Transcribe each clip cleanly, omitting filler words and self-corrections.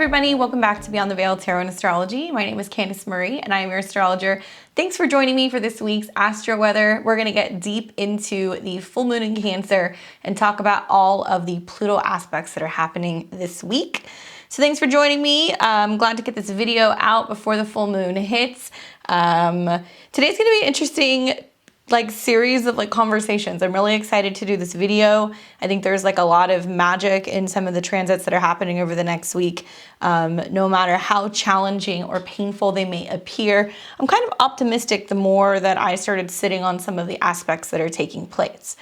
everybody, welcome back to Beyond the Veil Tarot and Astrology. My name is Candice Marie and I am your astrologer. Thanks for joining me for this week's Astro Weather. We're going to get deep into the full moon in Cancer and talk about all of the Pluto aspects that are happening this week. So thanks for joining me. I'm glad to get this video out before the full moon hits. Today's going to be interesting series of conversations. I'm really excited to do this video. I think there's a lot of magic in some of the transits that are happening over the next week. No matter how challenging or painful they may appear, I'm kind of optimistic the more that I started sitting on some of the aspects that are taking place.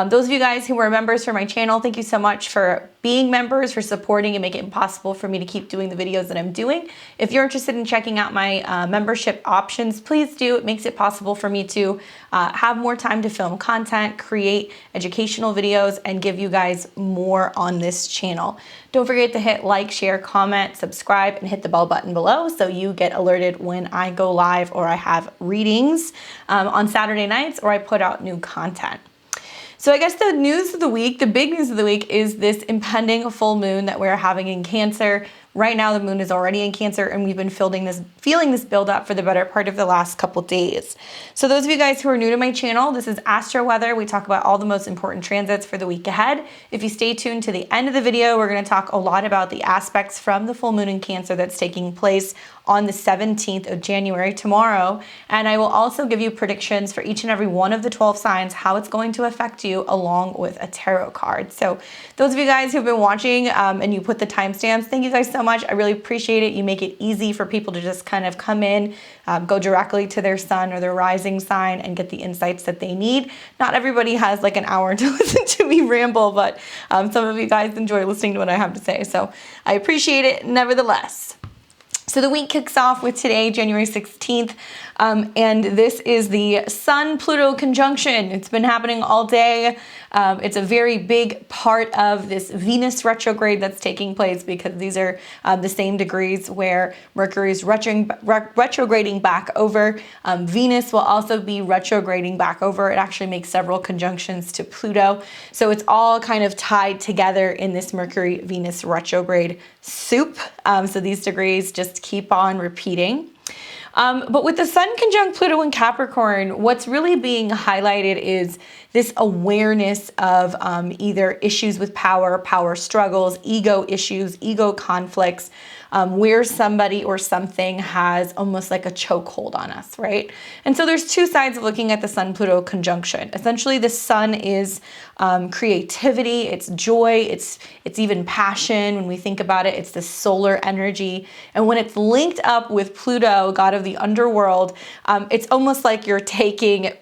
Those of you guys who are members for my channel, thank you so much for being members, for supporting and making it possible for me to keep doing the videos that I'm doing. If you're interested in checking out my membership options, please do. It makes it possible for me to have more time to film content, create educational videos, and give you guys more on this channel. Don't forget to hit like, share, comment, subscribe, and hit the bell button below so you get alerted when I go live or I have readings on Saturday nights or I put out new content. So I guess the news of the week, the big news of the week, is this impending full moon that we're having in Cancer. Right now the moon is already in Cancer and we've been feeling this build up for the better part of the last couple days. So those of you guys who are new to my channel, this is Astro Weather. We talk about all the most important transits for the week ahead. If you stay tuned to the end of the video, we're going to talk a lot about the aspects from the full moon in Cancer that's taking place on the 17th of January, tomorrow. And I will also give you predictions for each and every one of the 12 signs, how it's going to affect you, along with a tarot card. So those of you guys who've been watching and you put the timestamps, thank you guys so much. I really appreciate it. You make it easy for people to just kind of come in, go directly to their sun or their rising sign and get the insights that they need. Not everybody has an hour to listen to me ramble, but some of you guys enjoy listening to what I have to say. So I appreciate it nevertheless. So the week kicks off with today, January 16th, and this is the Sun-Pluto conjunction. It's been happening all day. It's a very big part of this Venus retrograde that's taking place because these are the same degrees where Mercury is retrograding back over. Venus will also be retrograding back over. It actually makes several conjunctions to Pluto. So it's all kind of tied together in this Mercury-Venus retrograde soup. So these degrees just keep on repeating. But with the Sun conjunct Pluto in Capricorn, what's really being highlighted is this awareness of either issues with power, power struggles, ego issues, ego conflicts, where somebody or something has almost like a chokehold on us, right? And so there's two sides of looking at the Sun-Pluto conjunction. Essentially, the Sun is creativity, it's joy, it's even passion. When we think about it, it's the solar energy. And when it's linked up with Pluto, god of the underworld, it's almost like you're taking,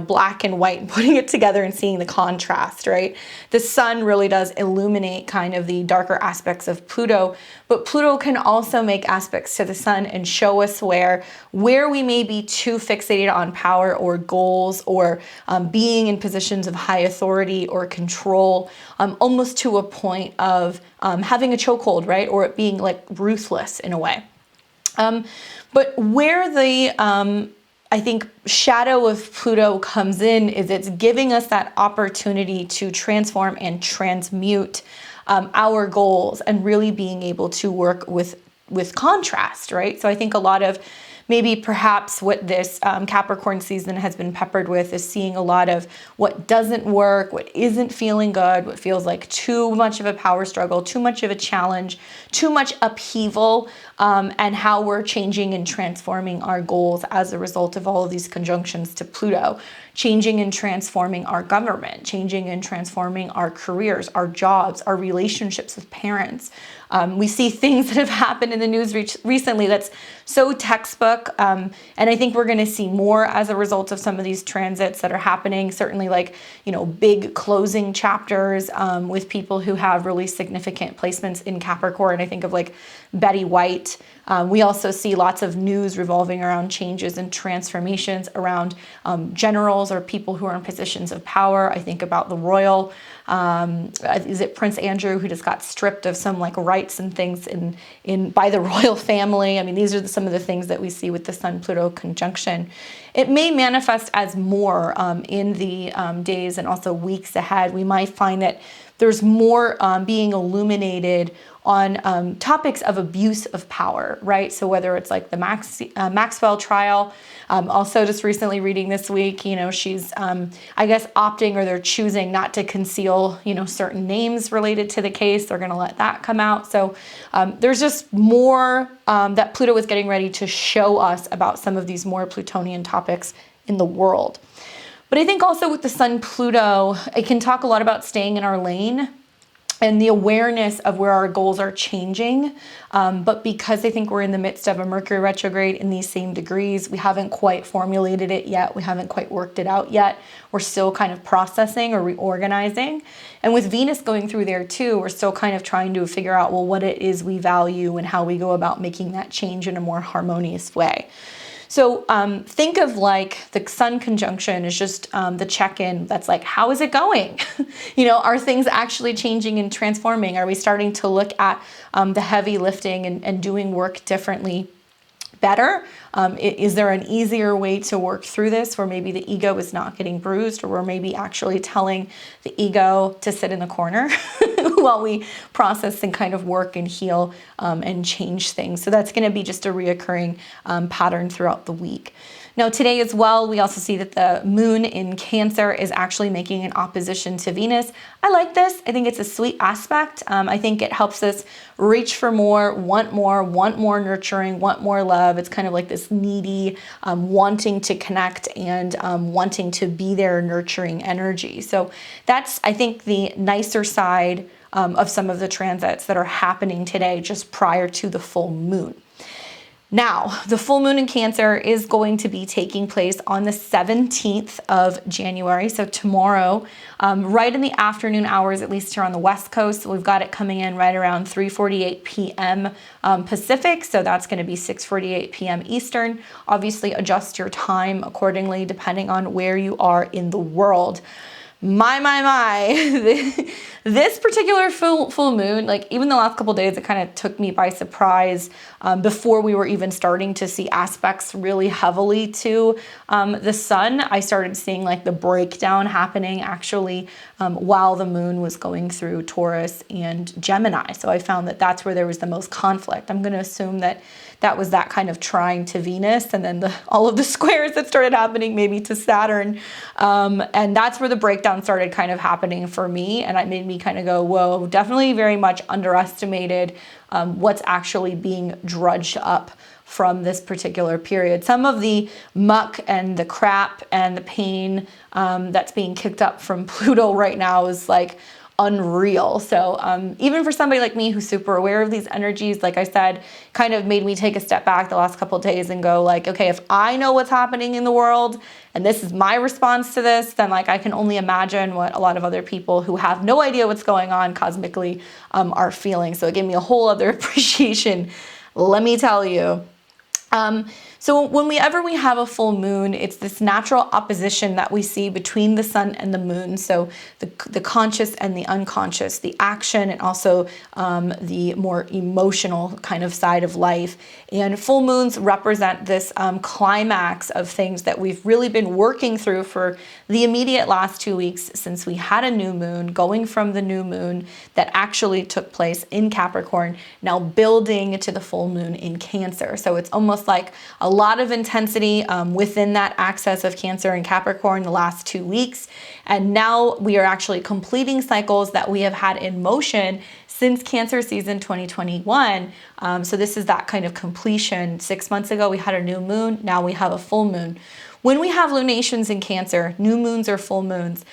black and white and putting it together and seeing the contrast, right? The Sun really does illuminate kind of the darker aspects of Pluto, but Pluto can also make aspects to the Sun and show us where we may be too fixated on power or goals or being in positions of high authority or control, almost to a point of having a chokehold, right? Or it being ruthless in a way. But where the, I think, shadow of Pluto comes in is it's giving us that opportunity to transform and transmute our goals and really being able to work with contrast, right? So I think a lot of maybe perhaps what this Capricorn season has been peppered with is seeing a lot of what doesn't work, what isn't feeling good, what feels like too much of a power struggle, too much of a challenge, too much upheaval, and how we're changing and transforming our goals as a result of all of these conjunctions to Pluto, changing and transforming our government, changing and transforming our careers, our jobs, our relationships with parents. We see things that have happened in the news recently that's so textbook, and I think we're going to see more as a result of some of these transits that are happening. Certainly big closing chapters with people who have really significant placements in Capricorn. I think of Betty White. We also see lots of news revolving around changes and transformations around generals or people who are in positions of power. I think about the royal, is it Prince Andrew, who just got stripped of some rights and things by the royal family. I mean, these are some of the things that we see with the Sun-Pluto conjunction. it may manifest as more in the days and also weeks ahead. We might find that there's more being illuminated on topics of abuse of power, right? So whether it's like the Maxwell trial, also just recently reading this week, you know, she's, I guess, opting, or they're choosing not to conceal, you know, certain names related to the case. They're going to let that come out. So there's just more that Pluto is getting ready to show us about some of these more Plutonian topics in the world. But I think also with the Sun Pluto, it can talk a lot about staying in our lane and the awareness of where our goals are changing. But because I think we're in the midst of a Mercury retrograde in these same degrees, we haven't quite formulated it yet. We haven't quite worked it out yet. We're still kind of processing or reorganizing. And with Venus going through there too, we're still kind of trying to figure out, well, what it is we value and how we go about making that change in a more harmonious way. So think of like the Sun conjunction is just the check-in that's like, how is it going? You know, are things actually changing and transforming? Are we starting to look at the heavy lifting and doing work differently better? Is there an easier way to work through this where maybe the ego is not getting bruised, or we're maybe actually telling the ego to sit in the corner while we process and kind of work and heal and change things? So that's going to be just a reoccurring pattern throughout the week. Now today as well, we also see that the moon in Cancer is actually making an opposition to Venus. I like this. I think it's a sweet aspect. I think it helps us reach for more, want more nurturing, want more love. It's kind of like this needy, wanting to connect and wanting to be there, nurturing energy. So that's, I think, the nicer side of some of the transits that are happening today just prior to the full moon. Now, the full moon in Cancer is going to be taking place on the 17th of January. So tomorrow, right in the afternoon hours, at least here on the West Coast. We've got it coming in right around 3:48 p.m. Pacific. So that's going to be 6:48 p.m. Eastern. Obviously, adjust your time accordingly, depending on where you are in the world. My. This particular full moon, like even the last couple of days, it kind of took me by surprise before we were even starting to see aspects really heavily to the sun. I started seeing like the breakdown happening actually while the moon was going through Taurus and Gemini. So I found that that's where there was the most conflict. I'm going to assume that that was that kind of trine to Venus, and then all of the squares that started happening maybe to Saturn. And that's where the breakdown started kind of happening for me. And it made me kind of go, whoa, definitely very much underestimated what's actually being drudged up from this particular period. Some of the muck and the crap and the pain that's being kicked up from Pluto right now is like unreal. So even for somebody like me who's super aware of these energies, like I said, kind of made me take a step back the last couple of days and go like, okay, if I know what's happening in the world and this is my response to this, then like I can only imagine what a lot of other people who have no idea what's going on cosmically are feeling. So it gave me a whole other appreciation, let me tell you. So whenever we have a full moon, it's this natural opposition that we see between the sun and the moon. So the conscious and the unconscious, the action and also the more emotional kind of side of life. And full moons represent this climax of things that we've really been working through for the immediate last 2 weeks since we had a new moon, going from the new moon that actually took place in Capricorn, now building to the full moon in Cancer. So it's almost like a lot of intensity within that axis of Cancer and Capricorn the last 2 weeks. And now we are actually completing cycles that we have had in motion since Cancer season 2021. So this is that kind of completion. 6 months ago, we had a new moon. Now we have a full moon. When we have lunations in Cancer, new moons or full moons,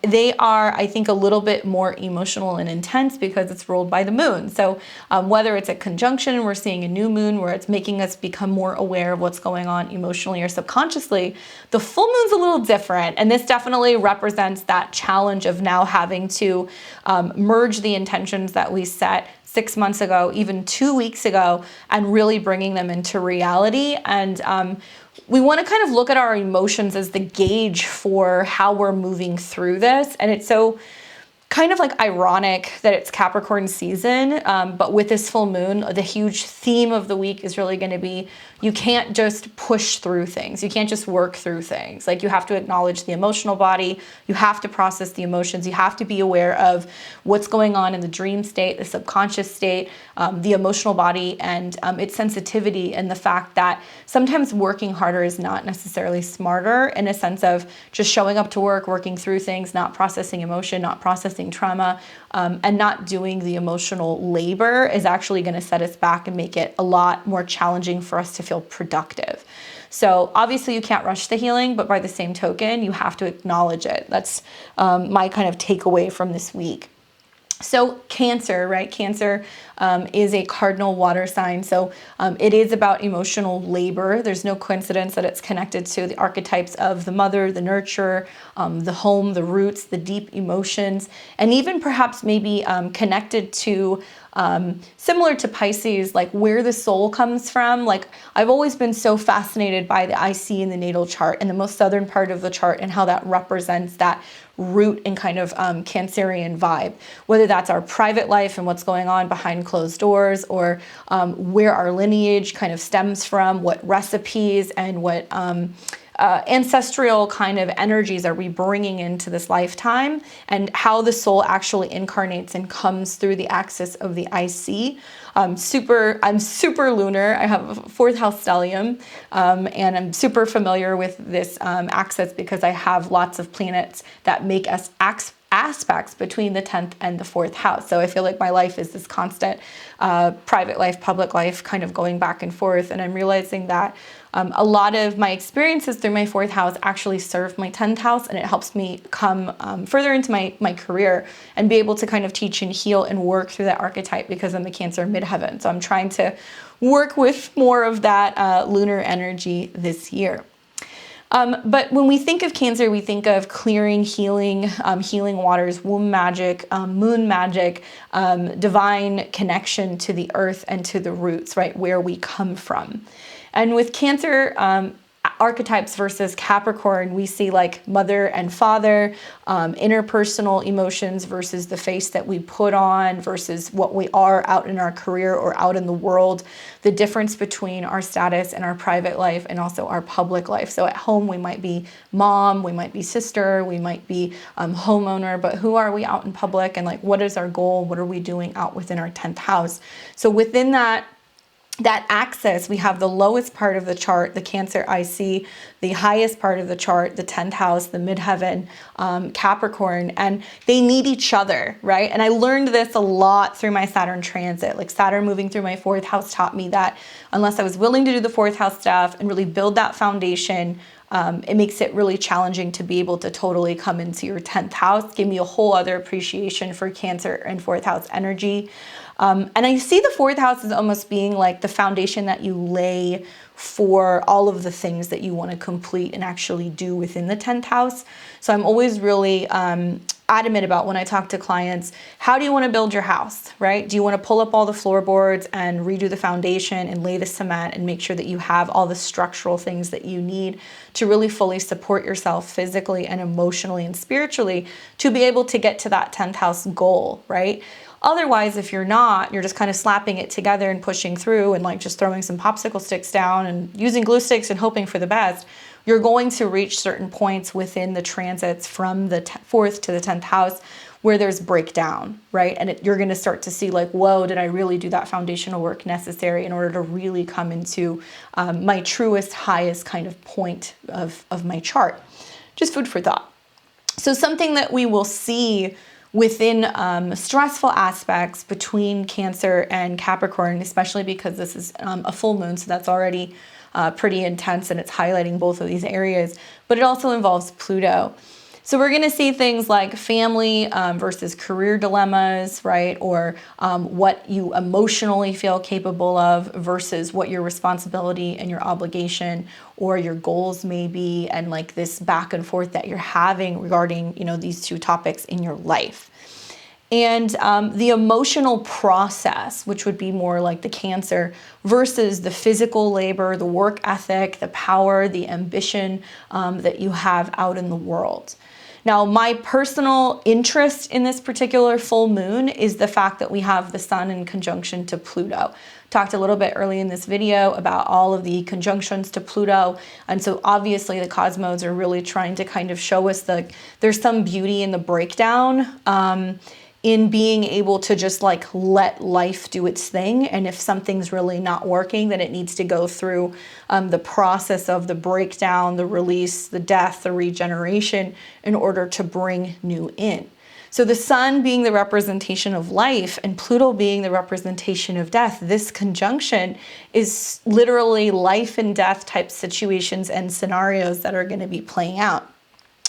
they are, I think, a little bit more emotional and intense because it's ruled by the moon. So whether it's a conjunction, we're seeing a new moon where it's making us become more aware of what's going on emotionally or subconsciously, the full moon's a little different. And this definitely represents that challenge of now having to merge the intentions that we set 6 months ago, even 2 weeks ago, and really bringing them into reality. And we want to kind of look at our emotions as the gauge for how we're moving through this. And it's so kind of like ironic that it's Capricorn season, but with this full moon, the huge theme of the week is really going to be you can't just push through things. You can't just work through things. Like, you have to acknowledge the emotional body. You have to process the emotions. You have to be aware of what's going on in the dream state, the subconscious state, the emotional body, and its sensitivity, and the fact that sometimes working harder is not necessarily smarter, in a sense of just showing up to work, working through things, not processing emotion, not processing trauma, and not doing the emotional labor is actually going to set us back and make it a lot more challenging for us to feel productive. So obviously you can't rush the healing, but by the same token, you have to acknowledge it. That's my kind of takeaway from this week. So Cancer, right? Cancer is a cardinal water sign. So it is about emotional labor. There's no coincidence that it's connected to the archetypes of the mother, the nurturer, the home, the roots, the deep emotions, and even perhaps maybe connected to similar to Pisces, like where the soul comes from. Like, I've always been so fascinated by the IC in the natal chart and the most southern part of the chart and how that represents that root and kind of Cancerian vibe, whether that's our private life and what's going on behind closed doors, or where our lineage kind of stems from, what recipes and what ancestral kind of energies are we bringing into this lifetime, and how the soul actually incarnates and comes through the axis of the IC. I'm super lunar. I have a 4th house stellium, and I'm super familiar with this axis because I have lots of planets that make us aspects between the 10th and the 4th house. So I feel like my life is this constant private life, public life, kind of going back and forth. And I'm realizing that a lot of my experiences through my 4th house actually serve my 10th house, and it helps me come further into my career and be able to kind of teach and heal and work through that archetype, because I'm a Cancer midheaven. So I'm trying to work with more of that lunar energy this year. But when we think of Cancer, we think of clearing, healing, healing waters, womb magic, moon magic, divine connection to the earth and to the roots, right, where we come from. And with Cancer archetypes versus Capricorn, we see like mother and father, interpersonal emotions versus the face that we put on versus what we are out in our career or out in the world, the difference between our status and our private life and also our public life. So at home, we might be mom, we might be sister, we might be homeowner, but who are we out in public, and like, what is our goal? What are we doing out within our 10th house? So within that axis, we have the lowest part of the chart, the Cancer IC, the highest part of the chart, the 10th house, the midheaven, Capricorn, and they need each other, right? And I learned this a lot through my Saturn transit. Like, Saturn moving through my 4th house taught me that unless I was willing to do the 4th house stuff and really build that foundation, it makes it really challenging to be able to totally come into your 10th house. Give me a whole other appreciation for Cancer and 4th house energy. And I see the 4th house as almost being like the foundation that you lay for all of the things that you want to complete and actually do within the 10th house. So I'm always really adamant about, when I talk to clients, how do you want to build your house, right? Do you want to pull up all the floorboards and redo the foundation and lay the cement and make sure that you have all the structural things that you need to really fully support yourself physically and emotionally and spiritually to be able to get to that 10th house goal, right? Otherwise, if you're not, you're just kind of slapping it together and pushing through and like just throwing some popsicle sticks down and using glue sticks and hoping for the best, you're going to reach certain points within the transits from the 4th to the 10th house where there's breakdown, right? And you're going to start to see like, whoa, did I really do that foundational work necessary in order to really come into my truest, highest kind of point of my chart? Just food for thought. So something that we will see within stressful aspects between Cancer and Capricorn, especially because this is a full moon, so that's already pretty intense and it's highlighting both of these areas, but it also involves Pluto. So we're going to see things like family versus career dilemmas, right? Or what you emotionally feel capable of versus what your responsibility and your obligation or your goals may be, and like this back and forth that you're having regarding, you know, these two topics in your life. And the emotional process, which would be more like the Cancer, versus the physical labor, the work ethic, the power, the ambition that you have out in the world. Now, my personal interest in this particular full moon is the fact that we have the sun in conjunction to Pluto. Talked a little bit early in this video about all of the conjunctions to Pluto. And so obviously the cosmos are really trying to kind of show us that there's some beauty in the breakdown, in being able to just like let life do its thing. And if something's really not working, then it needs to go through the process of the breakdown, the release, the death, the regeneration in order to bring new in. So the sun being the representation of life and Pluto being the representation of death, this conjunction is literally life and death type situations and scenarios that are going to be playing out.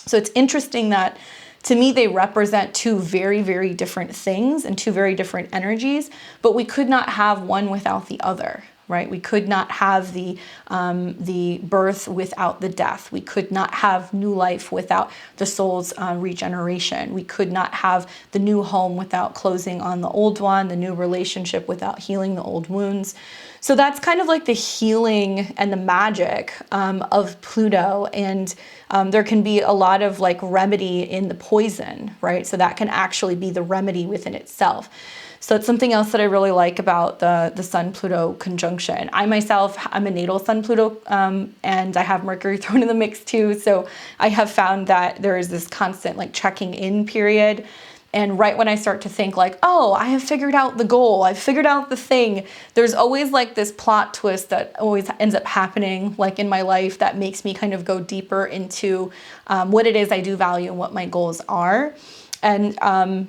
So it's interesting that to me, they represent two very, very different things and two very different energies, but we could not have one without the other, right? We could not have the birth without the death. We could not have new life without the soul's regeneration. We could not have the new home without closing on the old one, the new relationship without healing the old wounds. So that's kind of like the healing and the magic of Pluto. And there can be a lot of like remedy in the poison, right? So that can actually be the remedy within itself. So it's something else that I really like about the Sun-Pluto conjunction. I myself, I'm a natal Sun-Pluto, and I have Mercury thrown in the mix too. So I have found that there is this constant like checking in period. And right when I start to think like, oh, I have figured out the goal, I've figured out the thing, there's always like this plot twist that always ends up happening like in my life that makes me kind of go deeper into what it is I do value and what my goals are. And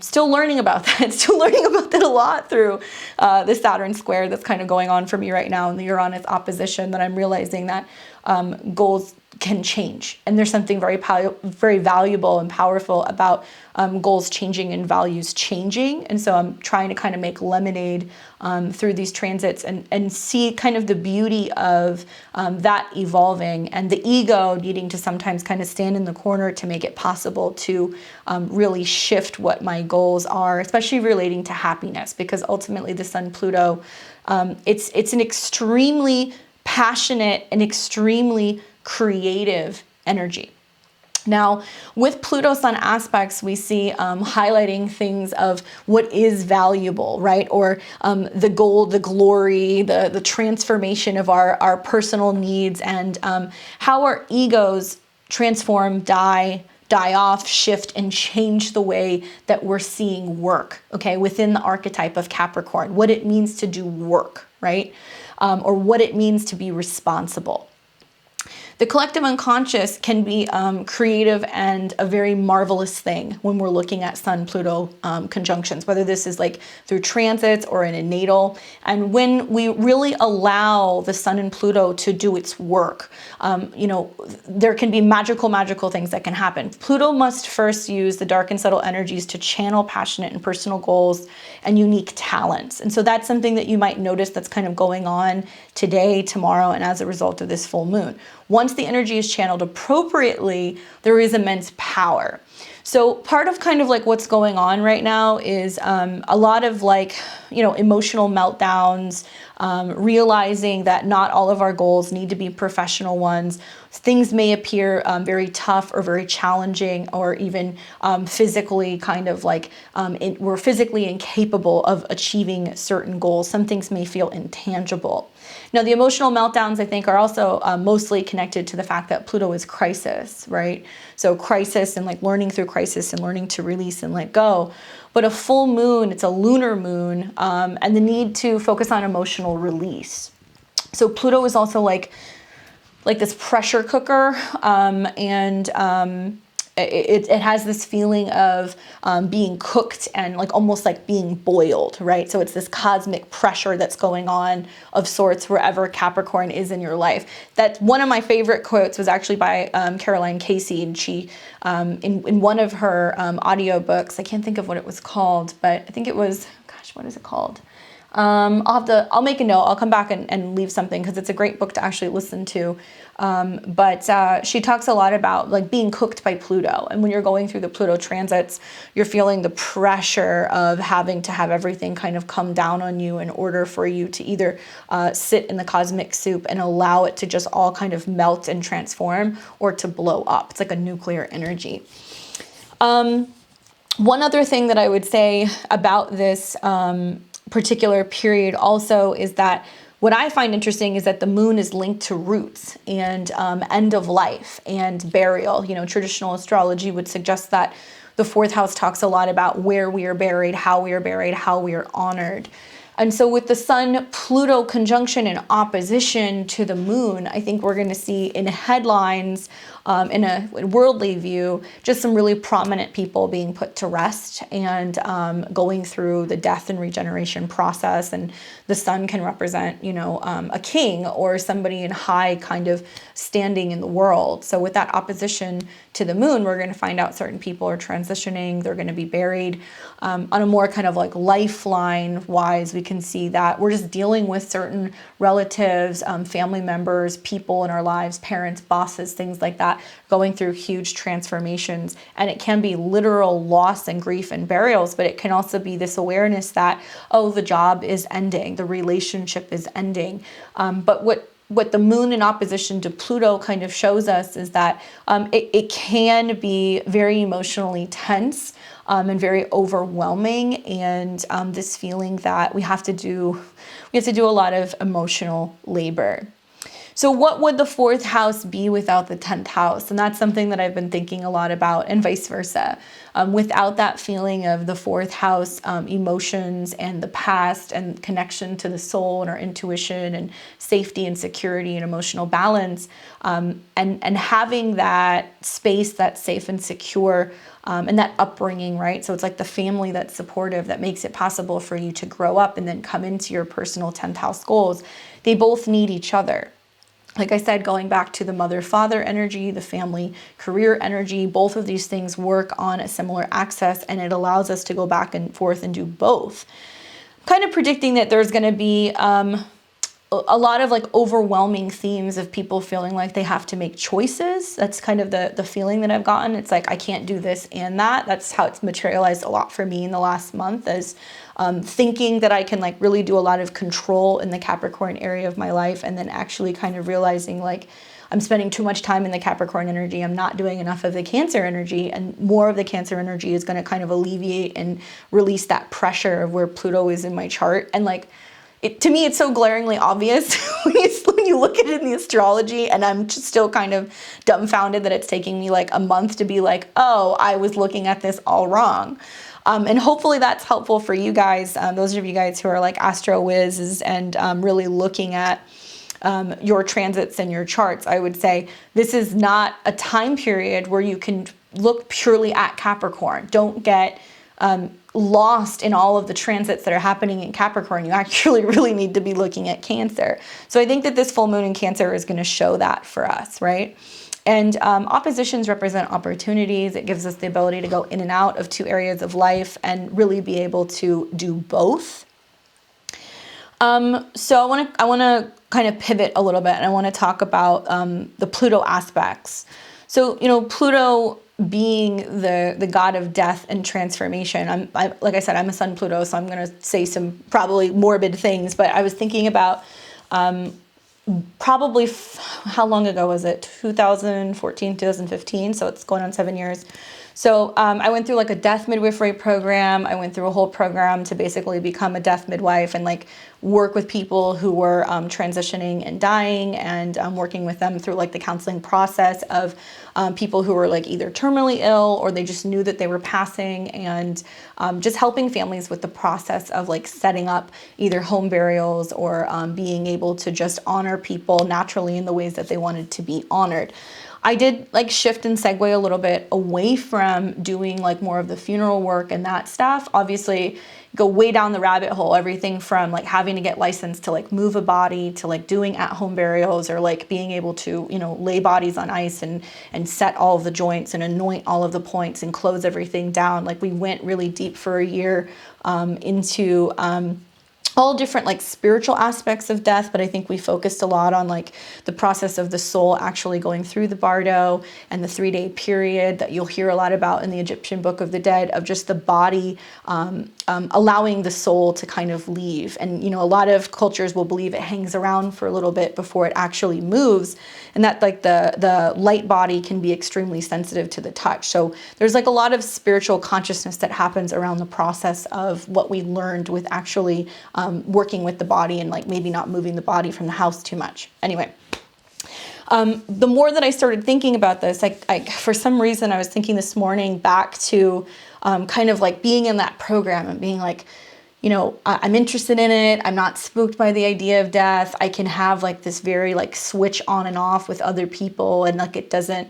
still learning about that, still learning about that a lot through the Saturn square that's kind of going on for me right now and the Uranus opposition, that I'm realizing that goals can change. And there's something very valuable and powerful about goals changing and values changing. And so I'm trying to kind of make lemonade through these transits and see kind of the beauty of that evolving and the ego needing to sometimes kind of stand in the corner to make it possible to really shift what my goals are, especially relating to happiness, because ultimately the Sun-Pluto, it's an extremely passionate and extremely creative energy. Now, with Pluto-Sun aspects, we see highlighting things of what is valuable, right? Or the goal, the glory, the transformation of our personal needs, and how our egos transform, die off, shift, and change the way that we're seeing work, okay? Within the archetype of Capricorn, what it means to do work, right? Or what it means to be responsible. The collective unconscious can be creative and a very marvelous thing when we're looking at Sun-Pluto conjunctions, whether this is like through transits or in a natal. And when we really allow the Sun and Pluto to do its work, you know, there can be magical things that can happen. Pluto must first use the dark and subtle energies to channel passionate and personal goals and unique talents. And so that's something that you might notice that's kind of going on today, tomorrow, and as a result of this full moon. Once the energy is channeled appropriately, there is immense power. So part of kind of like what's going on right now is a lot of like, you know, emotional meltdowns, realizing that not all of our goals need to be professional ones. Things may appear very tough or very challenging, or even physically kind of like we're physically incapable of achieving certain goals. Some things may feel intangible. Now, the emotional meltdowns, I think, are also mostly connected to the fact that Pluto is crisis, right? So crisis and like learning through crisis and learning to release and let go. But a full moon, it's a lunar moon, and the need to focus on emotional release. So Pluto is also like this pressure cooker, and it has this feeling of being cooked and like almost like being boiled, right? So it's this cosmic pressure that's going on of sorts wherever Capricorn is in your life. That one of my favorite quotes was actually by Caroline Casey, and she in one of her audiobooks, I can't think of what it was called, but I think it was, gosh, what is it called? I'll make a note. I'll come back and leave something, because it's a great book to actually listen to. But she talks a lot about like being cooked by Pluto. And when you're going through the Pluto transits, you're feeling the pressure of having to have everything kind of come down on you in order for you to either sit in the cosmic soup and allow it to just all kind of melt and transform, or to blow up. It's like a nuclear energy. One other thing that I would say about this particular period also is that what I find interesting is that the moon is linked to roots and end of life and burial. You know, traditional astrology would suggest that the fourth house talks a lot about where we are buried, how we are honored. And so with the Sun-Pluto conjunction in opposition to the moon, I think we're going to see in headlines, in a worldly view, just some really prominent people being put to rest and going through the death and regeneration process. And the sun can represent, you know, a king or somebody in high kind of standing in the world. So with that opposition to the moon, we're going to find out certain people are transitioning. They're going to be buried. On a more kind of like lifeline wise, we can see that we're just dealing with certain relatives, family members, people in our lives, parents, bosses, things like that, going through huge transformations. And it can be literal loss and grief and burials, but it can also be this awareness that, oh, the job is ending, the relationship is ending. But what the moon in opposition to Pluto kind of shows us is that it can be very emotionally tense and very overwhelming, and this feeling that we have to do a lot of emotional labor. So what would the fourth house be without the 10th house? And that's something that I've been thinking a lot about, and vice versa. Without that feeling of the fourth house emotions and the past and connection to the soul and our intuition and safety and security and emotional balance, and having that space that's safe and secure, and that upbringing, right? So it's like the family that's supportive that makes it possible for you to grow up and then come into your personal 10th house goals. They both need each other. Like I said, going back to the mother-father energy, the family career energy, both of these things work on a similar axis, and it allows us to go back and forth and do both. I'm kind of predicting that there's going to be a lot of like overwhelming themes of people feeling like they have to make choices. That's kind of the feeling that I've gotten. It's like, I can't do this and that. That's how it's materialized a lot for me in the last month, as thinking that I can like really do a lot of control in the Capricorn area of my life, and then actually kind of realizing like I'm spending too much time in the Capricorn energy. I'm not doing enough of the Cancer energy, and more of the Cancer energy is going to kind of alleviate and release that pressure of where Pluto is in my chart. And like, to me, it's so glaringly obvious when you look at it in the astrology, and I'm just still kind of dumbfounded that it's taking me like a month to be like, oh, I was looking at this all wrong. And hopefully that's helpful for you guys, those of you guys who are like astro whizzes and really looking at your transits and your charts. I would say this is not a time period where you can look purely at Capricorn. Don't get lost in all of the transits that are happening in Capricorn. You actually really need to be looking at Cancer. So I think that this full moon in Cancer is going to show that for us, right? And oppositions represent opportunities. It gives us the ability to go in and out of two areas of life and really be able to do both. So I want to kind of pivot a little bit, and I want to talk about the Pluto aspects. So, you know, Pluto being the god of death and transformation. Like I said, I'm a Sun Pluto, so I'm going to say some probably morbid things, but I was thinking about probably, how long ago was it? 2014, 2015. So it's going on 7 years. So I went through like a death midwifery program. I went through a whole program to basically become a death midwife and like work with people who were transitioning and dying, and working with them through like the counseling process of people who were like either terminally ill or they just knew that they were passing, and just helping families with the process of like setting up either home burials or being able to just honor people naturally in the ways that they wanted to be honored. I did like shift and segue a little bit away from doing like more of the funeral work and that stuff. Obviously, go way down the rabbit hole, everything from like having to get licensed to like move a body to like doing at-home burials, or like being able to, you know, lay bodies on ice and set all of the joints and anoint all of the points and close everything down. Like we went really deep for a year into all different like spiritual aspects of death, but I think we focused a lot on like the process of the soul actually going through the bardo and the 3-day period that you'll hear a lot about in the Egyptian Book of the Dead, of just the body allowing the soul to kind of leave. And, you know, a lot of cultures will believe it hangs around for a little bit before it actually moves, and that like the light body can be extremely sensitive to the touch. So there's like a lot of spiritual consciousness that happens around the process of what we learned with actually working with the body and like maybe not moving the body from the house too much. Anyway, the more that I started thinking about this, for some reason I was thinking this morning back to kind of like being in that program and being like, you know, I'm interested in it. I'm not spooked by the idea of death. I can have like this very like switch on and off with other people, and like it doesn't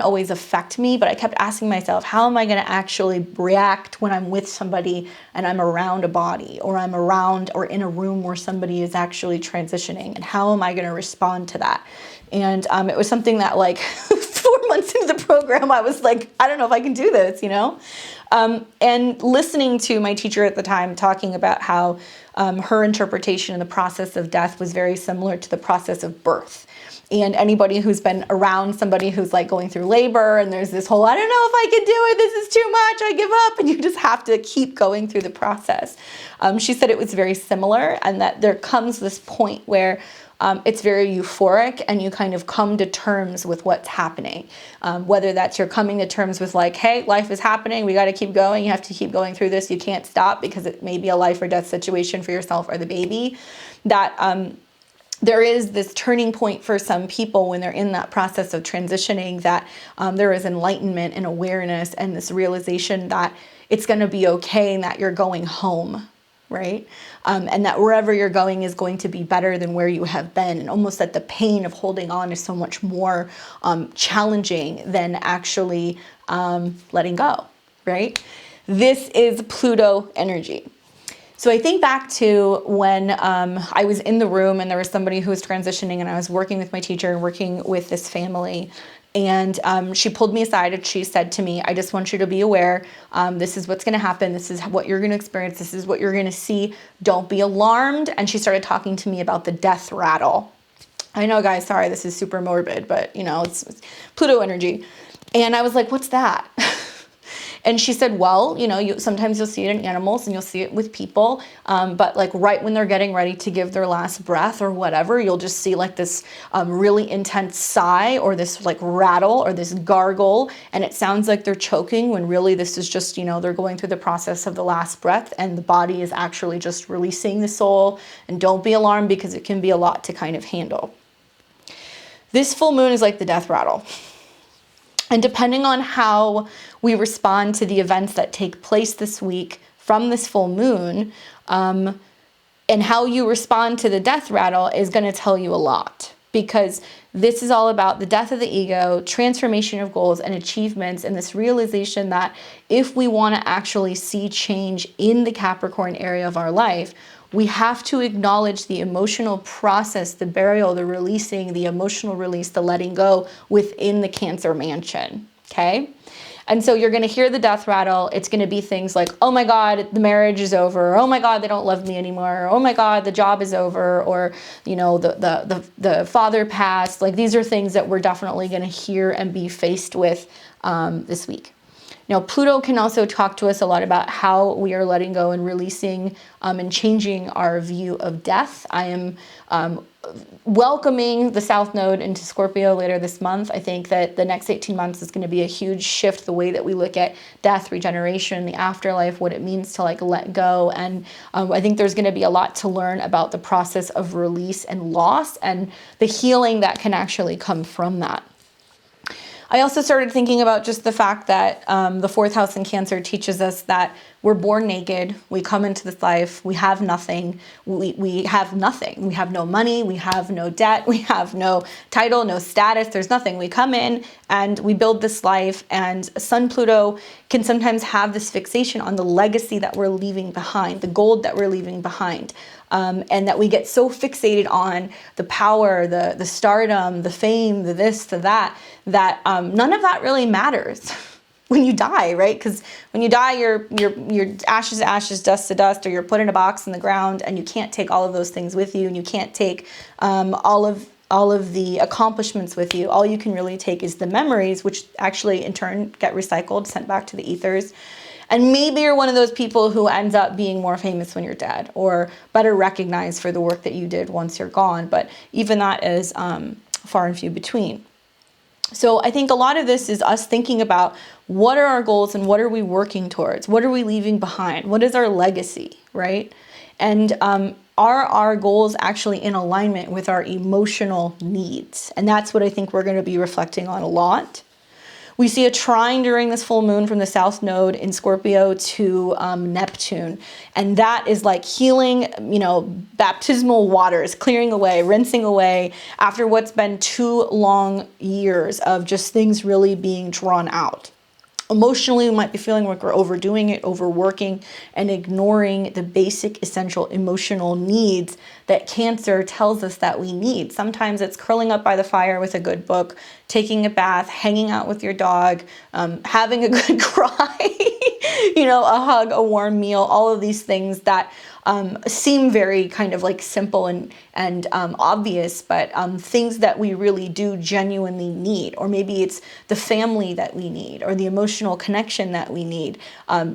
always affect me. But I kept asking myself, how am I going to actually react when I'm with somebody and I'm around a body, or I'm around or in a room where somebody is actually transitioning, and how am I going to respond to that? And it was something that like 4 months into the program, I was like, I don't know if I can do this, you know? And listening to my teacher at the time talking about how her interpretation of the process of death was very similar to the process of birth. And anybody who's been around somebody who's like going through labor and there's this whole, I don't know if I can do it, this is too much, I give up, and you just have to keep going through the process. She said it was very similar, and that there comes this point where it's very euphoric and you kind of come to terms with what's happening. Whether that's you're coming to terms with like, hey, life is happening, we got to keep going, you have to keep going through this, you can't stop because it may be a life or death situation for yourself or the baby. That there is this turning point for some people when they're in that process of transitioning, that there is enlightenment and awareness and this realization that it's going to be okay and that you're going home, right? And that wherever you're going is going to be better than where you have been. And almost that the pain of holding on is so much more challenging than actually letting go, right? This is Pluto energy. So I think back to when I was in the room and there was somebody who was transitioning, and I was working with my teacher and working with this family. And she pulled me aside and she said to me, I just want you to be aware, this is what's going to happen. This is what you're going to experience. This is what you're going to see. Don't be alarmed. And she started talking to me about the death rattle. I know, guys, sorry, this is super morbid, but you know, it's Pluto energy. And I was like, what's that? And she said, well, you know, sometimes you'll see it in animals and you'll see it with people. But like right when they're getting ready to give their last breath or whatever, you'll just see like this really intense sigh or this like rattle or this gargle. And it sounds like they're choking when really this is just, you know, they're going through the process of the last breath and the body is actually just releasing the soul. And don't be alarmed because it can be a lot to kind of handle. This full moon is like the death rattle. And depending on how we respond to the events that take place this week from this full moon, and how you respond to the death rattle is going to tell you a lot, because this is all about the death of the ego, transformation of goals and achievements, and this realization that if we want to actually see change in the Capricorn area of our life, we have to acknowledge the emotional process, the burial, the releasing, the emotional release, the letting go within the Cancer mansion, okay? And so you're going to hear the death rattle. It's going to be things like, oh my God, the marriage is over. Oh my God, they don't love me anymore. Oh my God, the job is over. Or, you know, the father passed. Like, these are things that we're definitely going to hear and be faced with this week. Now, Pluto can also talk to us a lot about how we are letting go and releasing and changing our view of death. I am welcoming the South Node into Scorpio later this month. I think that the next 18 months is going to be a huge shift, the way that we look at death, regeneration, the afterlife, what it means to like let go. And I think there's going to be a lot to learn about the process of release and loss and the healing that can actually come from that. I also started thinking about just the fact that the 4th house in Cancer teaches us that we're born naked. We come into this life. We have nothing. We have nothing. We have no money. We have no debt. We have no title, no status. There's nothing. We come in and we build this life. And Sun Pluto can sometimes have this fixation on the legacy that we're leaving behind, the gold that we're leaving behind. And that we get so fixated on the power, the stardom, the fame, the this, the that, that none of that really matters. when you die, right? Because when you die, you're ashes to ashes, dust to dust, or you're put in a box in the ground, and you can't take all of those things with you, and you can't take all of the accomplishments with you. All you can really take is the memories, which actually in turn get recycled, sent back to the ethers. And maybe you're one of those people who ends up being more famous when you're dead, or better recognized for the work that you did once you're gone. But even that is far and few between. So I think a lot of this is us thinking about what are our goals and what are we working towards? What are we leaving behind? What is our legacy, right? And are our goals actually in alignment with our emotional needs? And that's what I think we're going to be reflecting on a lot. We see a trine during this full moon from the South Node in Scorpio to Neptune. And that is like healing, baptismal waters, clearing away, rinsing away after what's been 2 long years of just things really being drawn out. Emotionally, we might be feeling like we're overdoing it, overworking, and ignoring the basic essential emotional needs that Cancer tells us that we need. Sometimes it's curling up by the fire with a good book, taking a bath, hanging out with your dog, having a good cry, a hug, a warm meal, all of these things that seem very kind of like simple and obvious, but things that we really do genuinely need. Or maybe it's the family that we need, or the emotional connection that we need,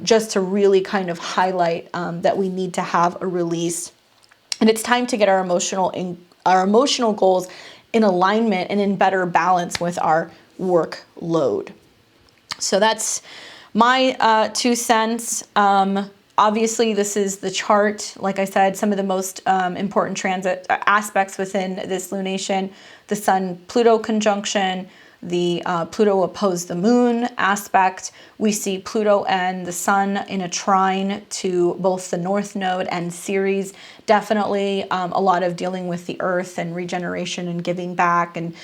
just to really kind of highlight that we need to have a release. And it's time to get our emotional goals in alignment and in better balance with our workload. So that's my 2 cents. Obviously, this is the chart. Like I said, some of the most important transit aspects within this lunation: the Sun-Pluto conjunction, the Pluto opposed the moon aspect. We see Pluto and the Sun in a trine to both the North Node and Ceres. Definitely a lot of dealing with the earth and regeneration and giving back and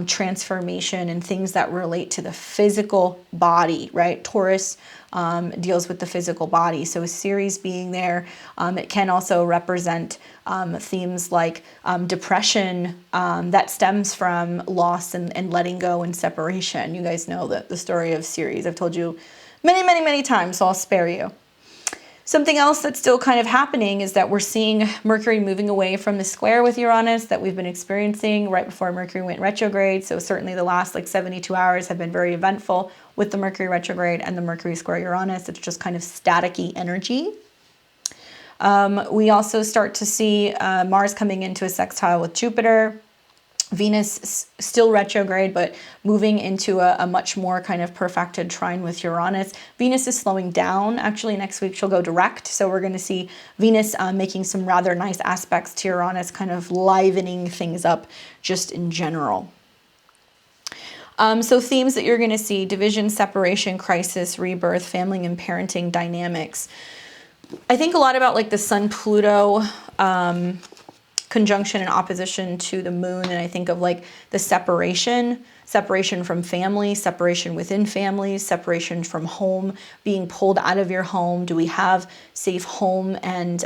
transformation and things that relate to the physical body, right? Taurus deals with the physical body. So Ceres being there, it can also represent themes like depression that stems from loss and letting go and separation. You guys know the story of Ceres. I've told you many, many, many times, so I'll spare you. Something else that's still kind of happening is that we're seeing Mercury moving away from the square with Uranus that we've been experiencing right before Mercury went retrograde. So certainly the last 72 hours have been very eventful with the Mercury retrograde and the Mercury square Uranus. It's just kind of staticky energy. We also start to see Mars coming into a sextile with Jupiter. Venus still retrograde, but moving into a much more kind of perfected trine with Uranus. Venus is slowing down. Actually, next week she'll go direct. So we're going to see Venus making some rather nice aspects to Uranus, kind of livening things up just in general. So themes that you're going to see: division, separation, crisis, rebirth, family and parenting dynamics. I think a lot about like the Sun-Pluto conjunction and opposition to the moon, and I think of like the separation from family, separation within families, separation from home, being pulled out of your home. Do we have safe home and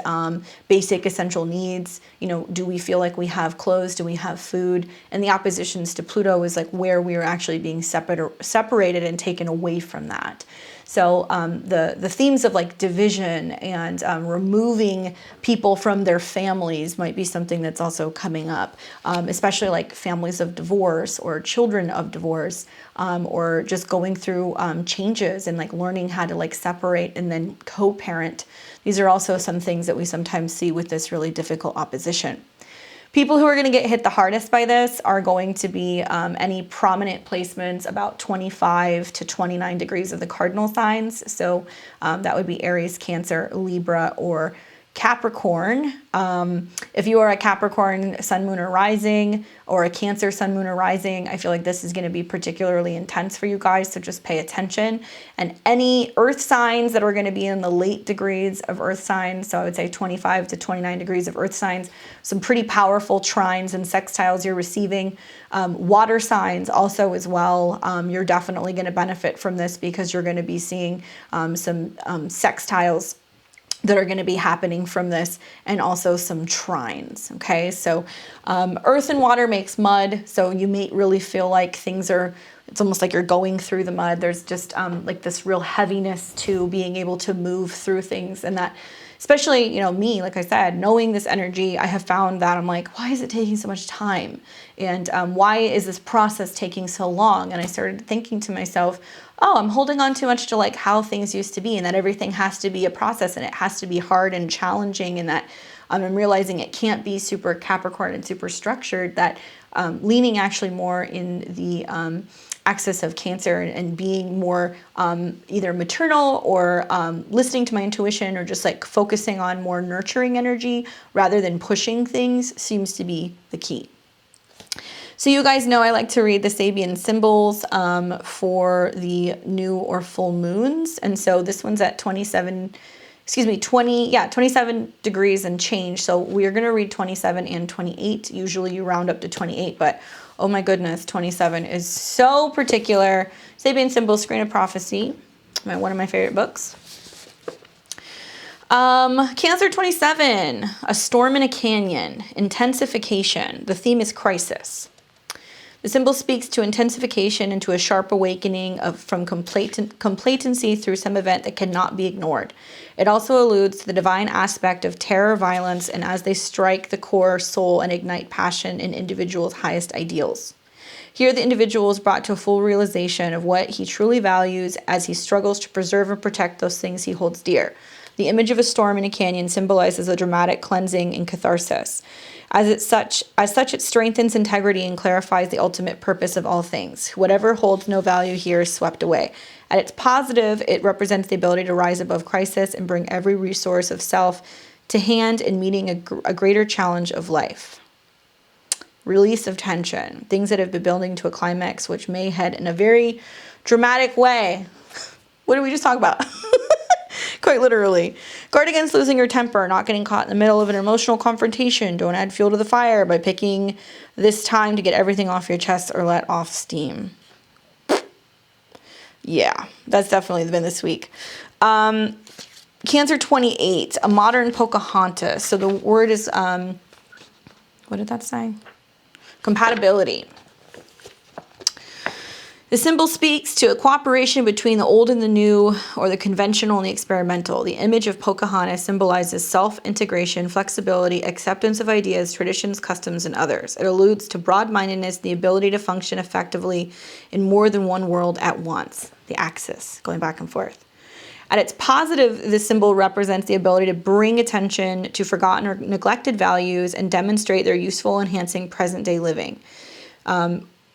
basic essential needs? Do we feel like we have clothes? Do we have food? And the oppositions to Pluto is like where we are actually being separated and taken away from that. So the themes of like division and removing people from their families might be something that's also coming up, especially like families of divorce or children of divorce, or just going through changes and like learning how to like separate and then co-parent. These are also some things that we sometimes see with this really difficult opposition. People who are going to get hit the hardest by this are going to be any prominent placements about 25 to 29 degrees of the cardinal signs. So that would be Aries, Cancer, Libra, or Capricorn. If you are a Capricorn sun, moon, or rising, or a Cancer sun, moon, or rising, I feel like this is going to be particularly intense for you guys, so just pay attention. And any earth signs that are going to be in the late degrees of earth signs, so I would say 25 to 29 degrees of earth signs, some pretty powerful trines and sextiles you're receiving. Water signs also as well, you're definitely going to benefit from this because you're going to be seeing some sextiles that are going to be happening from this, and also some trines. Okay, so earth and water makes mud, so you may really feel like things are it's almost like you're going through the mud. There's just like this real heaviness to being able to move through things. And that, especially, you know, me, like I said, knowing this energy, I have found that I'm like, why is it taking so much time? And why is this process taking so long? And I started thinking to myself, oh, I'm holding on too much to like how things used to be, and that everything has to be a process and it has to be hard and challenging, and that I'm realizing it can't be super Capricorn and super structured, that leaning actually more in the axis of Cancer and being more either maternal or listening to my intuition, or just like focusing on more nurturing energy rather than pushing things seems to be the key. So you guys know I like to read the Sabian symbols for the new or full moons. And so this one's at 27 degrees and change. So we're going to read 27 and 28. Usually you round up to 28, but oh my goodness, 27 is so particular. Sabian symbols, Screen of Prophecy, one of my favorite books. Cancer 27, a storm in a canyon, intensification. The theme is crisis. The symbol speaks to intensification and to a sharp awakening from complacency through some event that cannot be ignored. It also alludes to the divine aspect of terror, violence, and as they strike the core soul and ignite passion in individuals' highest ideals. Here, the individual is brought to a full realization of what he truly values as he struggles to preserve and protect those things he holds dear. The image of a storm in a canyon symbolizes a dramatic cleansing and catharsis. As such, it strengthens integrity and clarifies the ultimate purpose of all things. Whatever holds no value here is swept away. At its positive, it represents the ability to rise above crisis and bring every resource of self to hand in meeting a greater challenge of life. Release of tension, things that have been building to a climax, which may head in a very dramatic way. What did we just talk about? Quite literally. Guard against losing your temper, not getting caught in the middle of an emotional confrontation. Don't add fuel to the fire by picking this time to get everything off your chest or let off steam. Yeah, that's definitely been this week. Cancer 28, a modern Pocahontas. So the word is, what did that say? Compatibility. The symbol speaks to a cooperation between the old and the new, or the conventional and the experimental. The image of Pocahontas symbolizes self-integration, flexibility, acceptance of ideas, traditions, customs, and others. It alludes to broad-mindedness, the ability to function effectively in more than one world at once. The axis, going back and forth. At its positive, this symbol represents the ability to bring attention to forgotten or neglected values and demonstrate their useful, enhancing present-day living.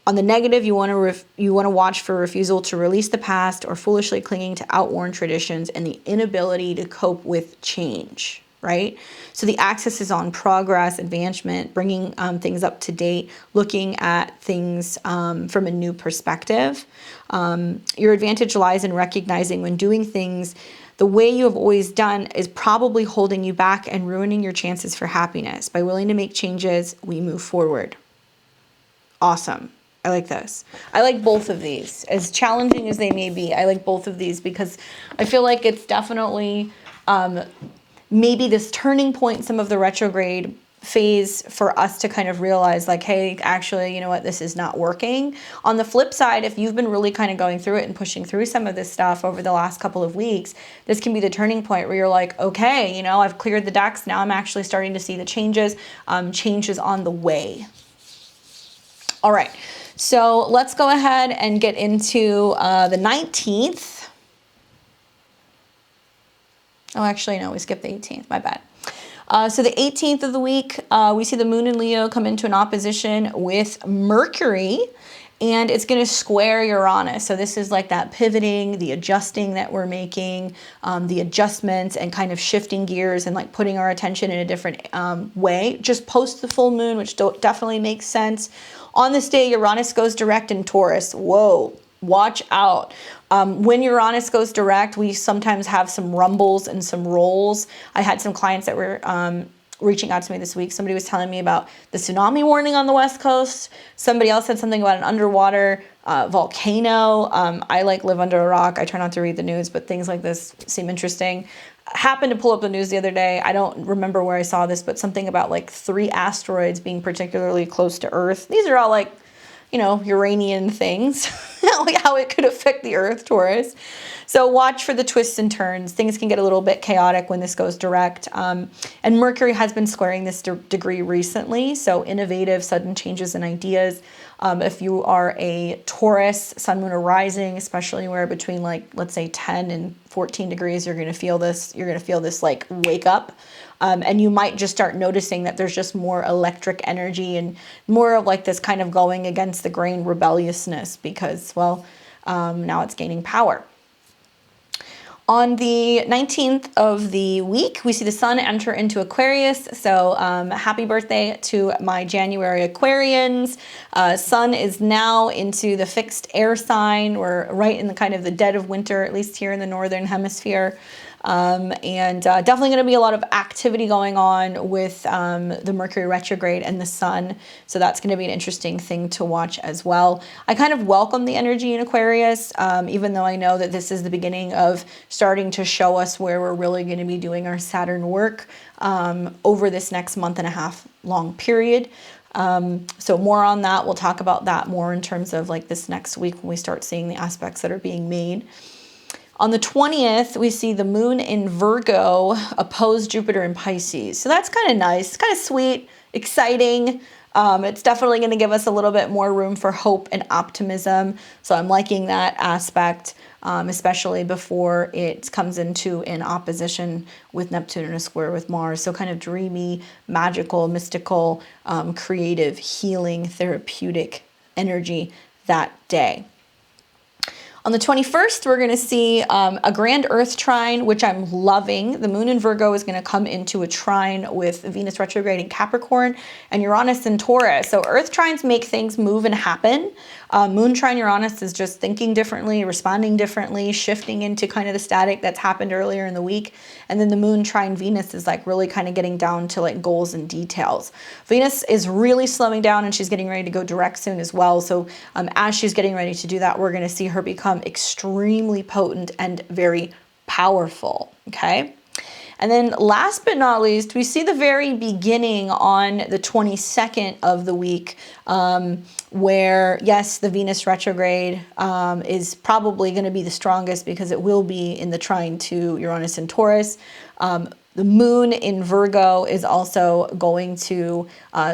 On the negative, you want to watch for refusal to release the past or foolishly clinging to outworn traditions and the inability to cope with change, right? So the axis is on progress, advancement, bringing things up to date, looking at things from a new perspective. Your advantage lies in recognizing when doing things the way you have always done is probably holding you back and ruining your chances for happiness. By willing to make changes, we move forward. Awesome. I like this. I like both of these. As challenging as they may be, I like both of these because I feel like it's definitely maybe this turning point in some of the retrograde phase for us to kind of realize like, hey, actually, you know what, this is not working. On the flip side, if you've been really kind of going through it and pushing through some of this stuff over the last couple of weeks, this can be the turning point where you're like, okay, you know, I've cleared the decks. Now I'm actually starting to see the changes, changes on the way. All right. So let's go ahead and get into the 19th. Oh, actually, no, we skipped the 18th. My bad. So the 18th of the week, we see the moon in Leo come into an opposition with Mercury, and it's going to square Uranus. So this is like that pivoting, the adjusting that we're making, the adjustments and kind of shifting gears and like putting our attention in a different way. Just post the full moon, which definitely makes sense. On this day, Uranus goes direct in Taurus. Whoa, watch out. When Uranus goes direct, we sometimes have some rumbles and some rolls. I had some clients that were reaching out to me this week. Somebody was telling me about the tsunami warning on the West Coast. Somebody else said something about an underwater volcano. I like live under a rock. I try not to read the news, but things like this seem interesting. Happened to pull up the news the other day. I don't remember where I saw this, but something about like 3 asteroids being particularly close to Earth. These are all like, you know, Uranian things. how it could affect the Earth, Taurus. So watch for the twists and turns. Things can get a little bit chaotic when this goes direct. And Mercury has been squaring this degree recently. So innovative, sudden changes in ideas. If you are a Taurus, Sun, Moon, or Rising, especially where between like, let's say 10 and 14 degrees, you're going to feel this. You're going to feel this like wake up. And you might just start noticing that there's just more electric energy and more of like this kind of going against the grain rebelliousness because, well, now it's gaining power. On the 19th of the week, we see the sun enter into Aquarius. So happy birthday to my January Aquarians. Sun is now into the fixed air sign. We're right in the kind of the dead of winter, at least here in the Northern Hemisphere. Definitely going to be a lot of activity going on with the Mercury retrograde and the sun. So that's going to be an interesting thing to watch as well. I kind of welcome the energy in Aquarius, even though I know that this is the beginning of starting to show us where we're really going to be doing our Saturn work over this next month and a half long period. So more on that. We'll talk about that more in terms of like this next week when we start seeing the aspects that are being made. On the 20th, we see the moon in Virgo oppose Jupiter in Pisces. So that's kind of nice, kind of sweet, exciting. It's definitely going to give us a little bit more room for hope and optimism. So I'm liking that aspect, especially before it comes into an opposition with Neptune and a square with Mars. So kind of dreamy, magical, mystical, creative, healing, therapeutic energy that day. On the 21st, we're going to see a grand Earth trine, which I'm loving. The moon in Virgo is going to come into a trine with Venus retrograde in Capricorn and Uranus in Taurus. So Earth trines make things move and happen. Moon trine Uranus is just thinking differently, responding differently, shifting into kind of the static that's happened earlier in the week. And then the moon trine Venus is like really kind of getting down to like goals and details. Venus is really slowing down and she's getting ready to go direct soon as well. So as she's getting ready to do that, we're going to see her become extremely potent and very powerful. Okay. And then last but not least, we see the very beginning on the 22nd of the week where, yes, the Venus retrograde is probably going to be the strongest because it will be in the trine to Uranus and Taurus. The moon in Virgo is also going to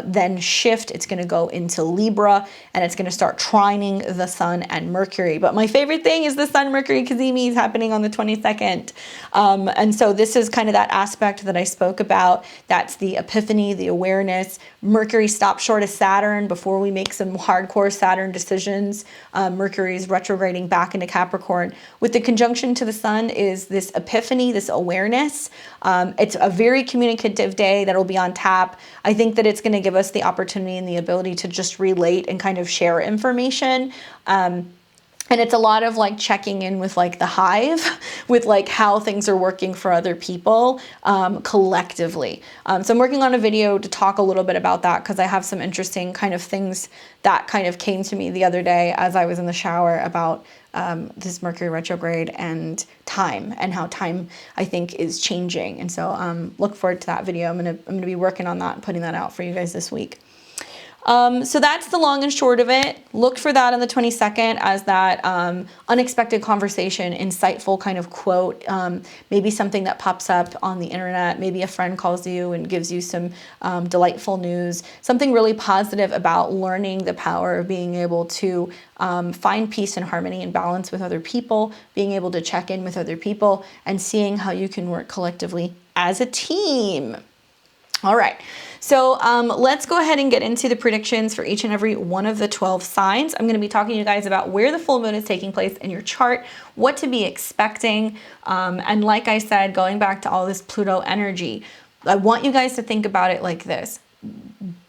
then shift. It's going to go into Libra and it's going to start trining the sun and Mercury. But my favorite thing is the sun-Mercury Cazimi is happening on the 22nd. And so this is kind of that aspect that I spoke about. That's the epiphany, the awareness. Mercury stops short of Saturn before we make some hardcore Saturn decisions. Mercury is retrograding back into Capricorn. With the conjunction to the sun is this epiphany, this awareness. It's a very communicative day that'll be on tap. I think that it's going to give us the opportunity and the ability to just relate and kind of share information. And it's a lot of like checking in with like the hive, with like how things are working for other people collectively. So I'm working on a video to talk a little bit about that because I have some interesting kind of things that kind of came to me the other day as I was in the shower about this Mercury retrograde and time and how time I think is changing. And so look forward to that video. I'm gonna be working on that and putting that out for you guys this week. So that's the long and short of it. Look for that on the 22nd as that unexpected conversation, insightful kind of quote, maybe something that pops up on the internet. Maybe a friend calls you and gives you some delightful news, something really positive about learning the power of being able to find peace and harmony and balance with other people, being able to check in with other people and seeing how you can work collectively as a team. All right, so let's go ahead and get into the predictions for each and every one of the 12 signs. I'm going to be talking to you guys about where the full moon is taking place in your chart, what to be expecting, and like I said, going back to all this Pluto energy, I want you guys to think about it like this.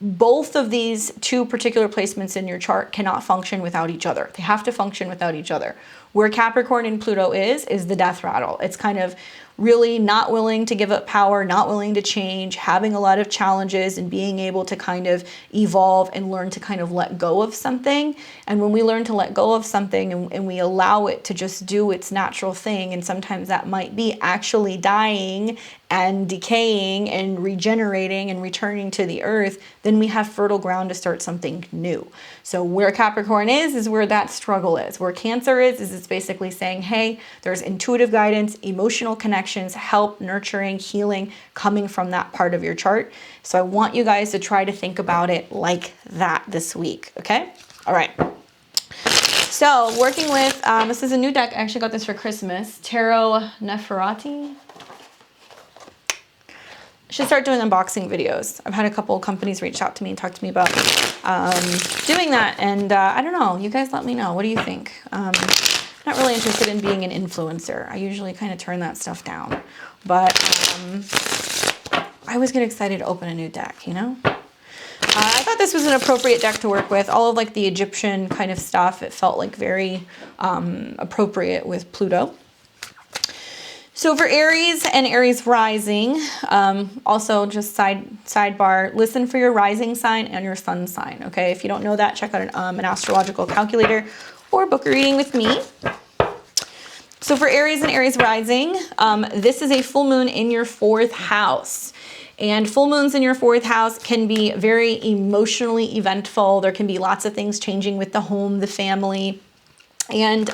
Both of these two particular placements in your chart cannot function without each other. They have to function without each other. Where Capricorn and Pluto is the death rattle. It's kind of really not willing to give up power, not willing to change, having a lot of challenges and being able to kind of evolve and learn to kind of let go of something. And when we learn to let go of something and we allow it to just do its natural thing, and sometimes that might be actually dying and decaying and regenerating and returning to the earth, then we have fertile ground to start something new. So where Capricorn is where that struggle is. Where Cancer is it's basically saying, hey, there's intuitive guidance, emotional connections, help, nurturing, healing coming from that part of your chart. So I want you guys to try to think about it like that this week, okay? All right. So working with, this is a new deck. I actually got this for Christmas. Tarot Nefertiti. Should start doing unboxing videos. I've had a couple of companies reach out to me and talk to me about doing that. And I don't know, you guys let me know. What do you think? I'm not really interested in being an influencer. I usually kind of turn that stuff down. But I always get excited to open a new deck, you know? I thought this was an appropriate deck to work with. All of like the Egyptian kind of stuff, it felt like very appropriate with Pluto. So for Aries and Aries rising, also just sidebar, listen for your rising sign and your sun sign, okay? If you don't know that, check out an astrological calculator or book a reading with me. So for Aries and Aries rising, this is a full moon in your 4th house. And full moons in your 4th house can be very emotionally eventful. There can be lots of things changing with the home, the family. And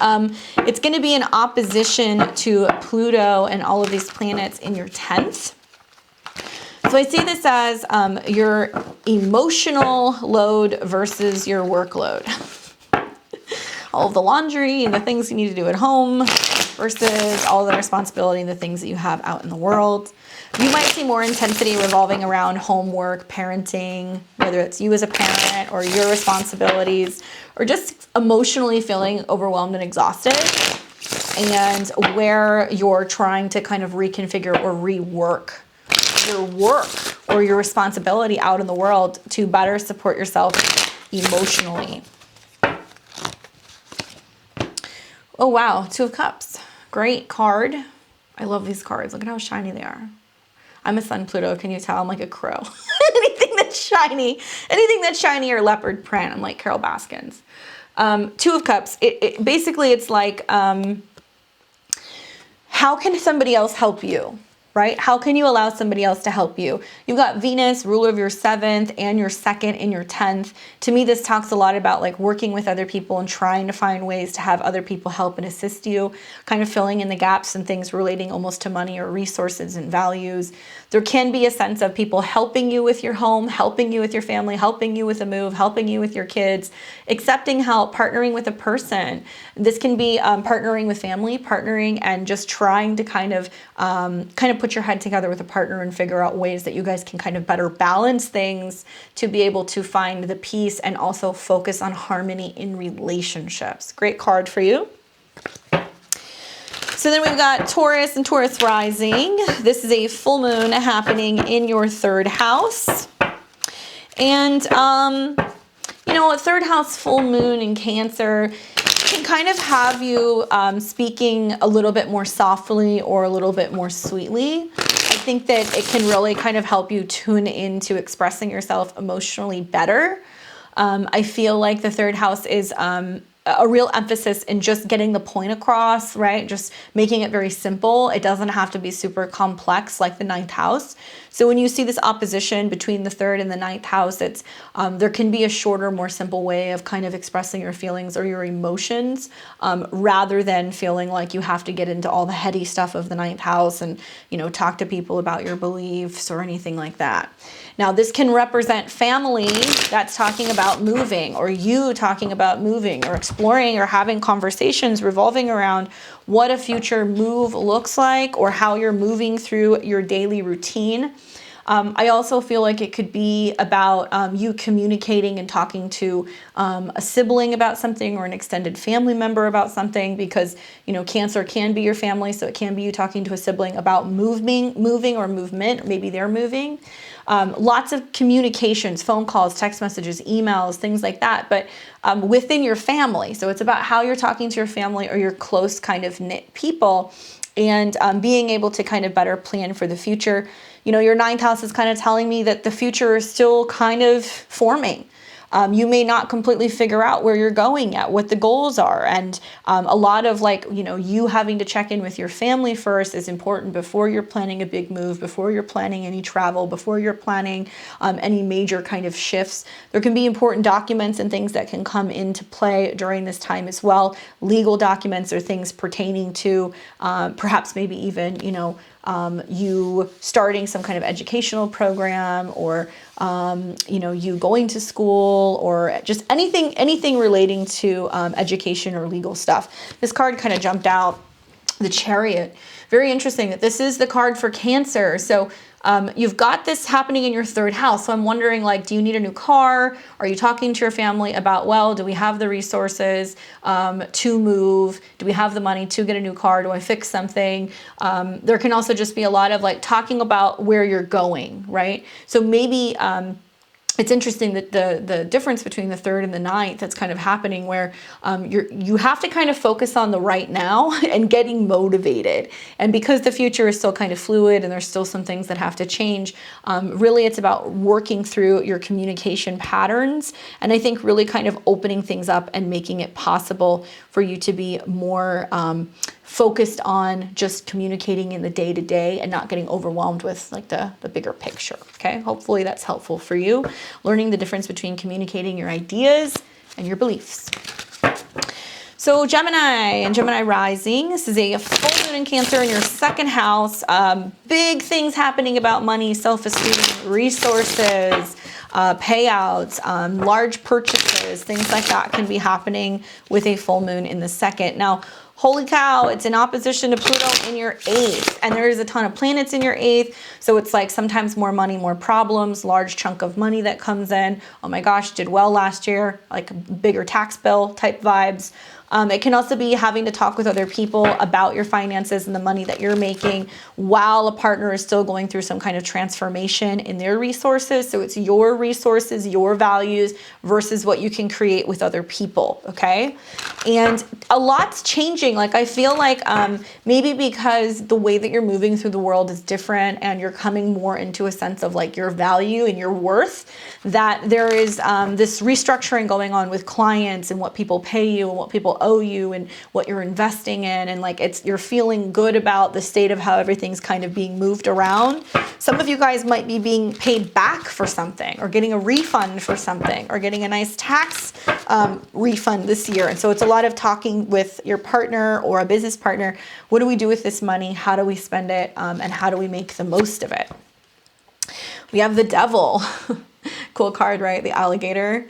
it's going to be in opposition to Pluto and all of these planets in your 10th. So I see this as your emotional load versus your workload. All of the laundry and the things you need to do at home versus all the responsibility and the things that you have out in the world. You might see more intensity revolving around homework, parenting, whether it's you as a parent or your responsibilities, or just emotionally feeling overwhelmed and exhausted, and where you're trying to kind of reconfigure or rework your work or your responsibility out in the world to better support yourself emotionally. Oh, wow. 2 of Cups. Great card. I love these cards. Look at how shiny they are. I'm a sun Pluto. Can you tell? I'm like a crow. anything that's shiny or leopard print. I'm like Carol Baskins. 2 of Cups. Basically, it's like, how can somebody else help you? Right? How can you allow somebody else to help you? You've got Venus, ruler of your 7th and your 2nd in your 10th. To me, this talks a lot about like working with other people and trying to find ways to have other people help and assist you, kind of filling in the gaps and things relating almost to money or resources and values. There can be a sense of people helping you with your home, helping you with your family, helping you with a move, helping you with your kids, accepting help, partnering with a person. This can be partnering with family, partnering and just trying to kind of put your head together with a partner and figure out ways that you guys can kind of better balance things to be able to find the peace and also focus on harmony in relationships. Great card for you. So then we've got Taurus and Taurus rising. This is a full moon happening in your 3rd house. And, you know, a 3rd house full moon in Cancer can kind of have you speaking a little bit more softly or a little bit more sweetly. I think that it can really kind of help you tune into expressing yourself emotionally better. I feel like the 3rd house is a real emphasis in just getting the point across, right? Just making it very simple. It doesn't have to be super complex like the 9th house. So when you see this opposition between the 3rd and the 9th house, it's there can be a shorter, more simple way of kind of expressing your feelings or your emotions rather than feeling like you have to get into all the heady stuff of the 9th house and, you know, talk to people about your beliefs or anything like that. Now, this can represent family that's talking about moving, or you talking about moving or exploring or having conversations revolving around what a future move looks like or how you're moving through your daily routine. I also feel like it could be about you communicating and talking to a sibling about something or an extended family member about something, because, you know, Cancer can be your family. So it can be you talking to a sibling about moving or movement, or maybe they're moving. Lots of communications, phone calls, text messages, emails, things like that, but within your family. So it's about how you're talking to your family or your close kind of knit people, and being able to kind of better plan for the future. You know, your ninth house is kind of telling me that the future is still kind of forming. You may not completely figure out where you're going yet, what the goals are. And a lot of, like, you know, you having to check in with your family first is important before you're planning a big move, before you're planning any travel, before you're planning any major kind of shifts. There can be important documents and things that can come into play during this time as well. Legal documents or things pertaining to perhaps maybe even, you know, you starting some kind of educational program, or you know, you going to school, or just anything relating to education or legal stuff. This card kind of jumped out, the Chariot. Very interesting that this is the card for Cancer. So you've got this happening in your third house. So I'm wondering, like, do you need a new car? Are you talking to your family about, well, do we have the resources to move? Do we have the money to get a new car? Do I fix something? There can also just be a lot of, like, talking about where you're going, right? So maybe it's interesting that the difference between the third and the ninth that's kind of happening, where you have to kind of focus on the right now and getting motivated. And because the future is still kind of fluid and there's still some things that have to change, really it's about working through your communication patterns. And I think really kind of opening things up and making it possible for you to be more focused on just communicating in the day-to-day and not getting overwhelmed with, like, the bigger picture. Okay, hopefully that's helpful for you, learning the difference between communicating your ideas and your beliefs. So Gemini and Gemini rising, this is a full moon in Cancer in your second house. Big things happening about money, self-esteem, resources, payouts, large purchases, things like that can be happening with a full moon in the second. Now, holy cow, it's in opposition to Pluto in your eighth, and there is a ton of planets in your eighth. So it's like sometimes more money, more problems, large chunk of money that comes in. Oh my gosh, did well last year, like a bigger tax bill type vibes. It can also be having to talk with other people about your finances and the money that you're making while a partner is still going through some kind of transformation in their resources. So it's your resources, your values versus what you can create with other people, okay? And a lot's changing. Like, I feel like maybe because the way that you're moving through the world is different and you're coming more into a sense of, like, your value and your worth, that there is this restructuring going on with clients and what people pay you and what people owe you and what you're investing in, and, like, you're feeling good about the state of how everything's kind of being moved around. Some of you guys might be being paid back for something, or getting a refund for something, or getting a nice tax refund this year. And so it's a lot of talking with your partner or a business partner. What do we do with this money? How do we spend it? And how do we make the most of it? We have the Devil. Cool card, right? The alligator.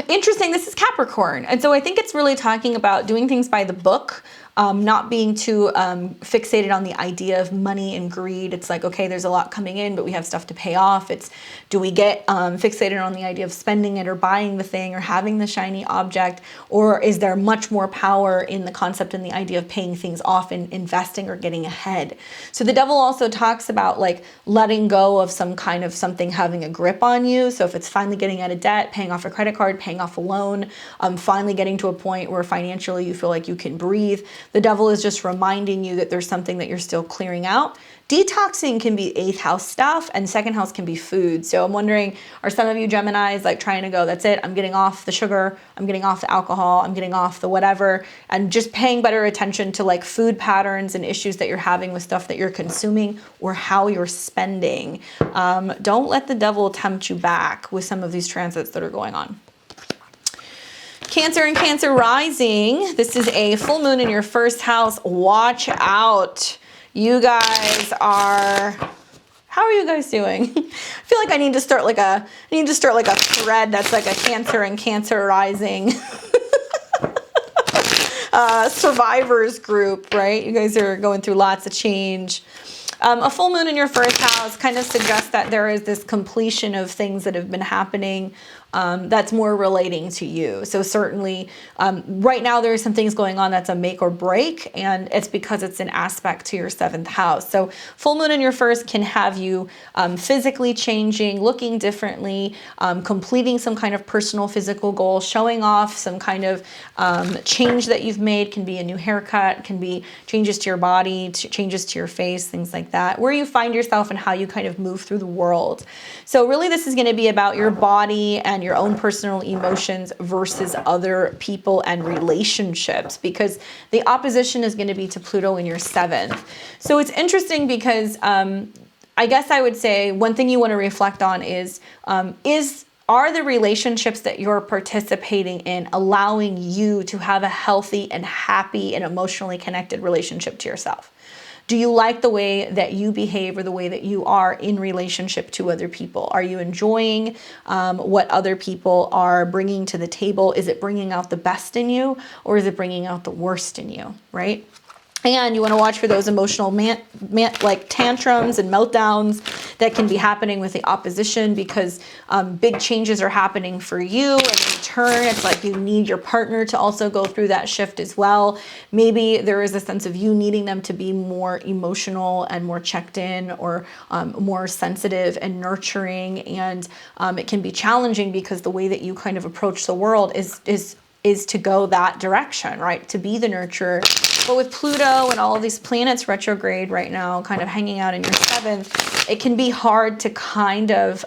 Interesting. This is Capricorn. And so I think it's really talking about doing things by the book, not being too fixated on the idea of money and greed. It's like, okay, there's a lot coming in, but we have stuff to pay off. It's, do we get fixated on the idea of spending it or buying the thing or having the shiny object? Or is there much more power in the concept and the idea of paying things off and investing or getting ahead? So the Devil also talks about, like, letting go of some kind of something having a grip on you. So if it's finally getting out of debt, paying off a credit card, paying off a loan, finally getting to a point where financially you feel like you can breathe. The Devil is just reminding you that there's something that you're still clearing out. Detoxing can be 8th house stuff, and 2nd house can be food. So I'm wondering, are some of you Geminis, like, trying to go, that's it, I'm getting off the sugar, I'm getting off the alcohol, I'm getting off the whatever, and just paying better attention to, like, food patterns and issues that you're having with stuff that you're consuming or how you're spending. Don't let the Devil tempt you back with some of these transits that are going on. Cancer and Cancer rising. This is a full moon in your first house. Watch out. You guys are, how are you guys doing? I feel like I need to start like a thread that's like a Cancer and Cancer rising survivors group, right? You guys are going through lots of change. A full moon in your first house kind of suggests that there is this completion of things that have been happening that's more relating to you. So certainly right now there are some things going on that's a make or break, and it's because it's an aspect to your 7th house. So full moon in your first can have you physically changing, looking differently, completing some kind of personal physical goal, showing off some kind of change that you've made. Can be a new haircut, can be changes to your body, changes to your face, things like that, where you find yourself and how you kind of move through the world. So really this is going to be about your body and your own personal emotions versus other people and relationships, because the opposition is going to be to Pluto in your 7th. So it's interesting because I guess I would say one thing you want to reflect on is are the relationships that you're participating in allowing you to have a healthy and happy and emotionally connected relationship to yourself? Do you like the way that you behave or the way that you are in relationship to other people? Are you enjoying what other people are bringing to the table? Is it bringing out the best in you, or is it bringing out the worst in you, right? And you want to watch for those emotional like tantrums and meltdowns that can be happening with the opposition, because big changes are happening for you, and in turn it's like you need your partner to also go through that shift as well. Maybe there is a sense of you needing them to be more emotional and more checked in, or more sensitive and nurturing, and it can be challenging because the way that you kind of approach the world is to go that direction, right? To be the nurturer. But with Pluto and all of these planets retrograde right now, kind of hanging out in your 7th, it can be hard to kind of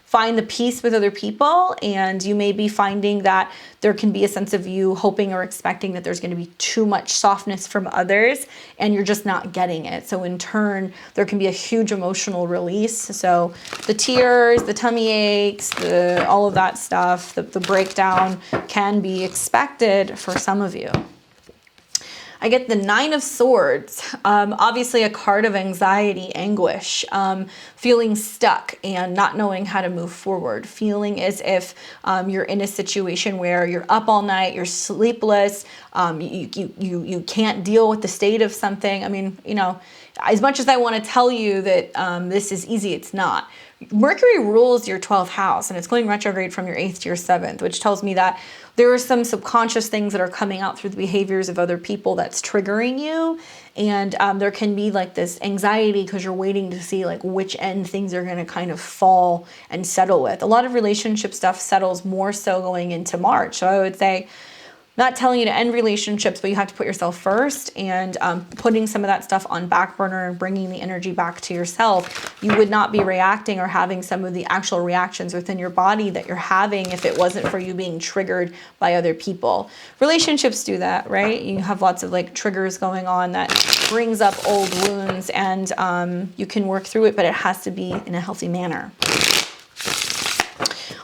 find the peace with other people. And you may be finding that there can be a sense of you hoping or expecting that there's going to be too much softness from others, and you're just not getting it. So in turn, there can be a huge emotional release. So the tears, the tummy aches, all of that stuff, the breakdown can be expected for some of you. I get the 9 of Swords, obviously a card of anxiety, anguish, feeling stuck and not knowing how to move forward, feeling as if you're in a situation where you're up all night, you're sleepless, you can't deal with the state of something. I mean, you know, as much as I want to tell you that this is easy, it's not. Mercury rules your 12th house, and it's going retrograde from your 8th to your 7th, which tells me that there are some subconscious things that are coming out through the behaviors of other people that's triggering you. And there can be like this anxiety because you're waiting to see like which end things are going to kind of fall and settle with. A lot of relationship stuff settles more so going into March. So I would say, not telling you to end relationships, but you have to put yourself first, and putting some of that stuff on back burner and bringing the energy back to yourself. You would not be reacting or having some of the actual reactions within your body that you're having if it wasn't for you being triggered by other people. Relationships do that, right? You have lots of like triggers going on that brings up old wounds, and you can work through it, but it has to be in a healthy manner.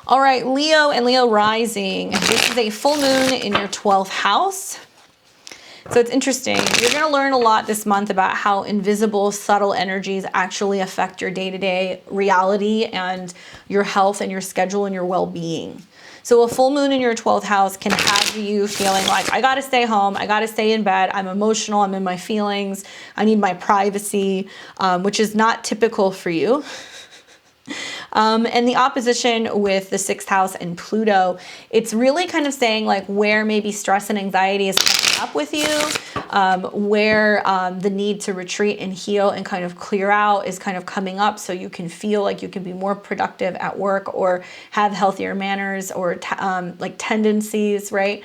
All right, Leo and Leo rising. This is a full moon in your 12th house. So it's interesting. You're going to learn a lot this month about how invisible, subtle energies actually affect your day-to-day reality and your health and your schedule and your well-being. So a full moon in your 12th house can have you feeling like, I got to stay home, I got to stay in bed, I'm emotional, I'm in my feelings, I need my privacy, which is not typical for you. And the opposition with the 6th house and Pluto, it's really kind of saying like where maybe stress and anxiety is coming up with you, where the need to retreat and heal and kind of clear out is kind of coming up, so you can feel like you can be more productive at work or have healthier manners or like tendencies, right?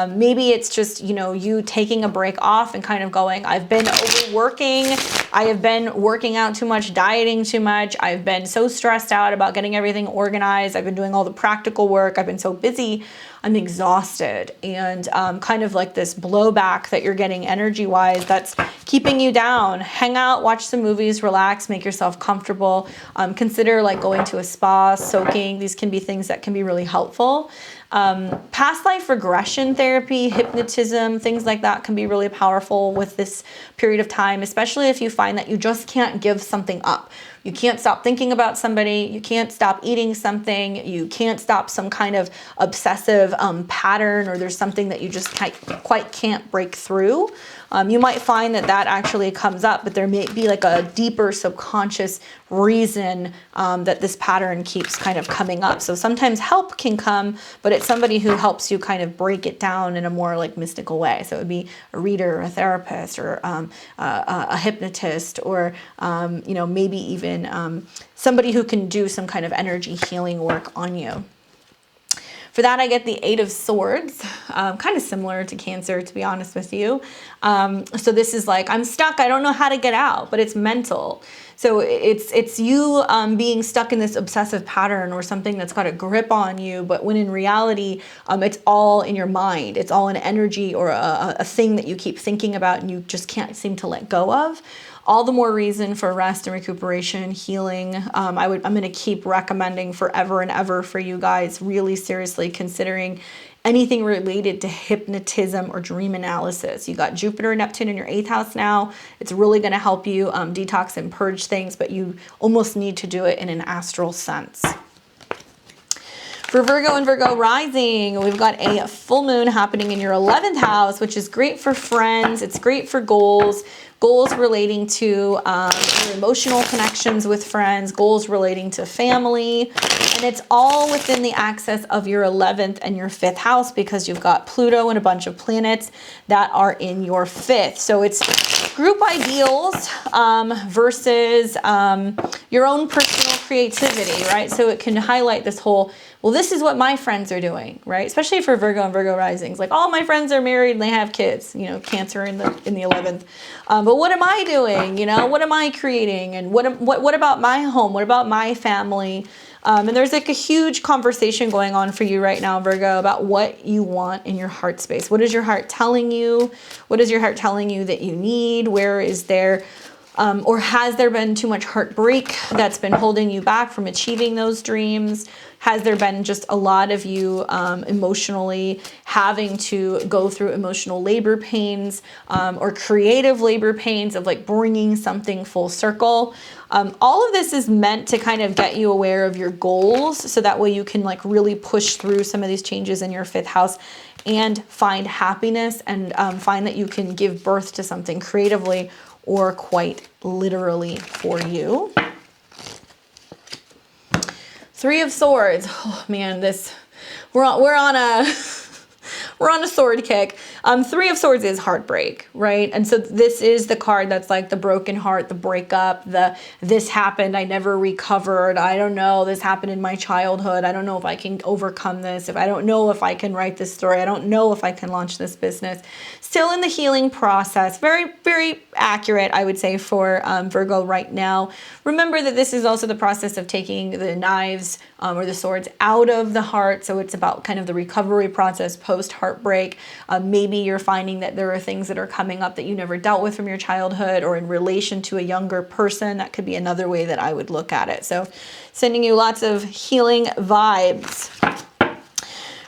Maybe it's just, you know, you taking a break off and kind of going, I've been overworking, I have been working out too much, dieting too much, I've been so stressed out about getting everything organized, I've been doing all the practical work, I've been so busy, I'm exhausted, and kind of like this blowback that you're getting energy-wise that's keeping you down. Hang out, watch some movies, relax, make yourself comfortable. Consider like going to a spa, soaking. These can be things that can be really helpful. Past life regression therapy, hypnotism, things like that can be really powerful with this period of time, especially if you find that you just can't give something up. You can't stop thinking about somebody. You can't stop eating something. You can't stop some kind of obsessive pattern, or there's something that you just quite can't break through. You might find that that actually comes up, but there may be like a deeper subconscious reason that this pattern keeps kind of coming up. So sometimes help can come, but it's somebody who helps you kind of break it down in a more like mystical way. So it would be a reader, a therapist, or a hypnotist, or you know, maybe even somebody who can do some kind of energy healing work on you. For that, I get the Eight of Swords, kind of similar to Cancer, to be honest with you. So this is like, I'm stuck, I don't know how to get out, but it's mental. So it's you being stuck in this obsessive pattern or something that's got a grip on you, but when in reality, it's all in your mind. It's all an energy or a thing that you keep thinking about and you just can't seem to let go of. All the more reason for rest and recuperation, healing. I'm going to keep recommending forever and ever for you guys really seriously considering anything related to hypnotism or dream analysis. You got Jupiter and Neptune in your 8th house now. It's really going to help you detox and purge things, but you almost need to do it in an astral sense. For Virgo and Virgo rising, we've got a full moon happening in your 11th house, which is great for friends. It's great for goals relating to your emotional connections with friends, goals relating to family. And it's all within the axis of your 11th and your 5th house because you've got Pluto and a bunch of planets that are in your 5th. So it's group ideals versus your own personal creativity, right? So it can highlight this whole, well, this is what my friends are doing, right? Especially for Virgo and Virgo risings. Like, all my friends are married and they have kids, you know, Cancer in the 11th. But what am I doing? You know, what am I creating? And what about my home? What about my family? And there's like a huge conversation going on for you right now, Virgo, about what you want in your heart space. What is your heart telling you? What is your heart telling you that you need? Where is there, or has there been too much heartbreak that's been holding you back from achieving those dreams? Has there been just a lot of you emotionally having to go through emotional labor pains or creative labor pains of like bringing something full circle? All of this is meant to kind of get you aware of your goals so that way you can like really push through some of these changes in your 5th house and find happiness and find that you can give birth to something creatively or quite literally for you. 3 of Swords. Oh man, we're on a sword kick. 3 of Swords is heartbreak, right? And so this is the card that's like the broken heart, the breakup, this happened, I never recovered, I don't know, this happened in my childhood, I don't know if I can overcome this, I don't know if I can write this story, I don't know if I can launch this business. Still in the healing process. Very, very accurate, I would say, for Virgo right now. Remember that this is also the process of taking the knives or the swords out of the heart. So it's about kind of the recovery process post-heartbreak. Maybe you're finding that there are things that are coming up that you never dealt with from your childhood or in relation to a younger person. That could be another way that I would look at it. So sending you lots of healing vibes.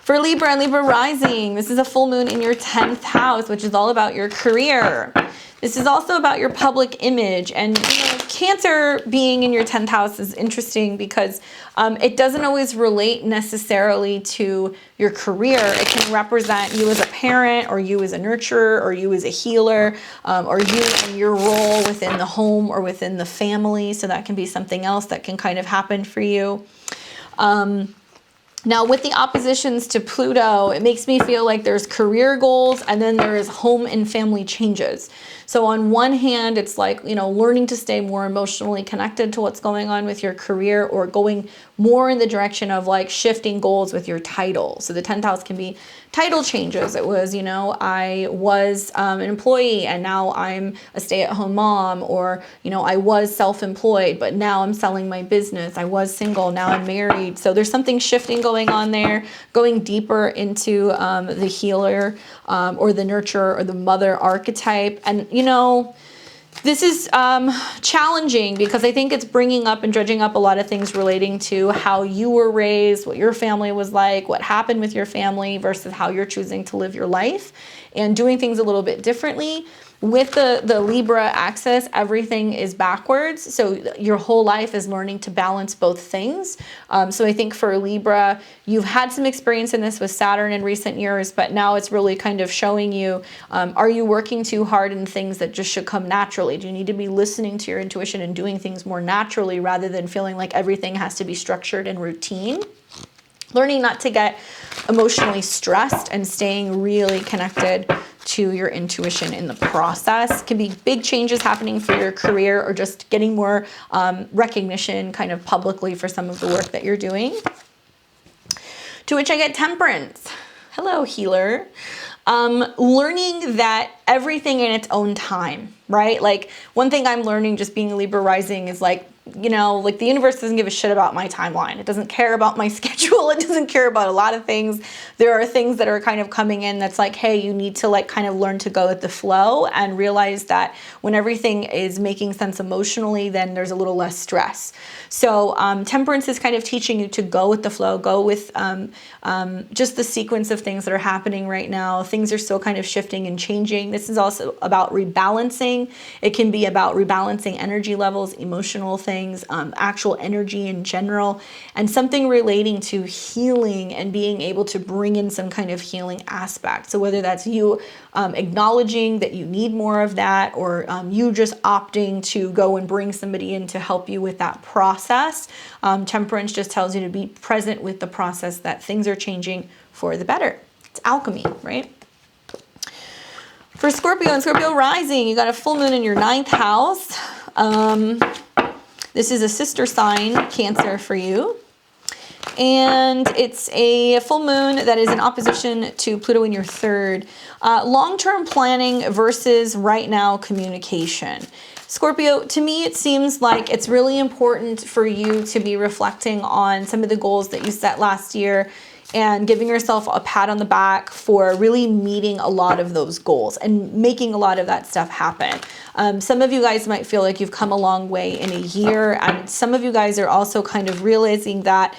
For Libra and Libra rising, this is a full moon in your 10th house, which is all about your career. This is also about your public image. And you know, Cancer being in your 10th house is interesting because it doesn't always relate necessarily to your career. It can represent you as a parent, or you as a nurturer, or you as a healer, or you and your role within the home or within the family. So that can be something else that can kind of happen for you. Now, with the oppositions to Pluto, it makes me feel like there's career goals and then there is home and family changes. So on one hand, it's like, you know, learning to stay more emotionally connected to what's going on with your career, or going more in the direction of like shifting goals with your title. So the 10th house can be title changes. It was, you know, I was an employee and now I'm a stay-at-home mom, or, you know, I was self-employed, but now I'm selling my business. I was single, now I'm married. So there's something shifting going on there, going deeper into the healer or the nurturer or the mother archetype. And, you know, This is challenging because I think it's bringing up and dredging up a lot of things relating to how you were raised, what your family was like, what happened with your family versus how you're choosing to live your life and doing things a little bit differently. With the Libra axis, everything is backwards. So your whole life is learning to balance both things. So I think for Libra, you've had some experience in this with Saturn in recent years, but now it's really kind of showing you, are you working too hard in things that just should come naturally? Do you need to be listening to your intuition and doing things more naturally rather than feeling like everything has to be structured and routine? Learning not to get emotionally stressed and staying really connected to your intuition in the process. Can be big changes happening for your career or just getting more recognition kind of publicly for some of the work that you're doing. To which I get Temperance. Hello, healer. Learning that everything in its own time, right? Like one thing I'm learning just being a Libra rising is like, you know, like the universe doesn't give a shit about my timeline. It doesn't care about my schedule. It doesn't care about a lot of things. There are things that are kind of coming in that's like, hey, you need to like kind of learn to go with the flow and realize that when everything is making sense emotionally, then there's a little less stress. So Temperance is kind of teaching you to go with the flow, go with just the sequence of things that are happening right now. Things are still kind of shifting and changing. This is also about rebalancing. It can be about rebalancing energy levels, emotional things, actual energy in general, and something relating to healing and being able to bring in some kind of healing aspect. So whether that's you acknowledging that you need more of that, or you just opting to go and bring somebody in to help you with that process. Temperance just tells you to be present with the process, that things are changing for the better. It's alchemy, right? For Scorpio and Scorpio rising, you got a full moon in your 9th house. This is a sister sign, Cancer, for you. And it's a full moon that is in opposition to Pluto in your 3rd. Long-term planning versus right now communication. Scorpio, to me, it seems like it's really important for you to be reflecting on some of the goals that you set last year and giving yourself a pat on the back for really meeting a lot of those goals and making a lot of that stuff happen. Some of you guys might feel like you've come a long way in a year, and some of you guys are also kind of realizing that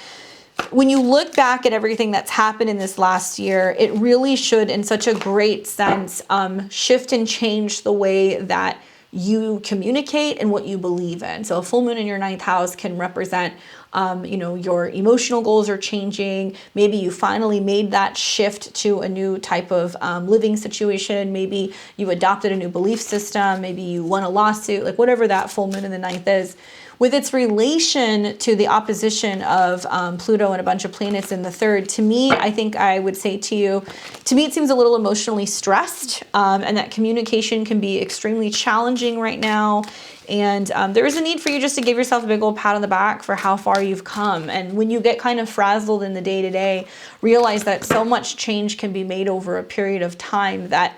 when you look back at everything that's happened in this last year, it really should, in such a great sense, shift and change the way that you communicate and what you believe in. So a full moon in your 9th house can represent, you know, your emotional goals are changing. Maybe you finally made that shift to a new type of living situation. Maybe you adopted a new belief system. Maybe you won a lawsuit, like whatever that full moon in the 9th is. With its relation to the opposition of Pluto and a bunch of planets in the 3rd, to me, I think I would say to you, to me it seems a little emotionally stressed, and that communication can be extremely challenging right now. And there is a need for you just to give yourself a big old pat on the back for how far you've come. And when you get kind of frazzled in the day-to-day, realize that so much change can be made over a period of time that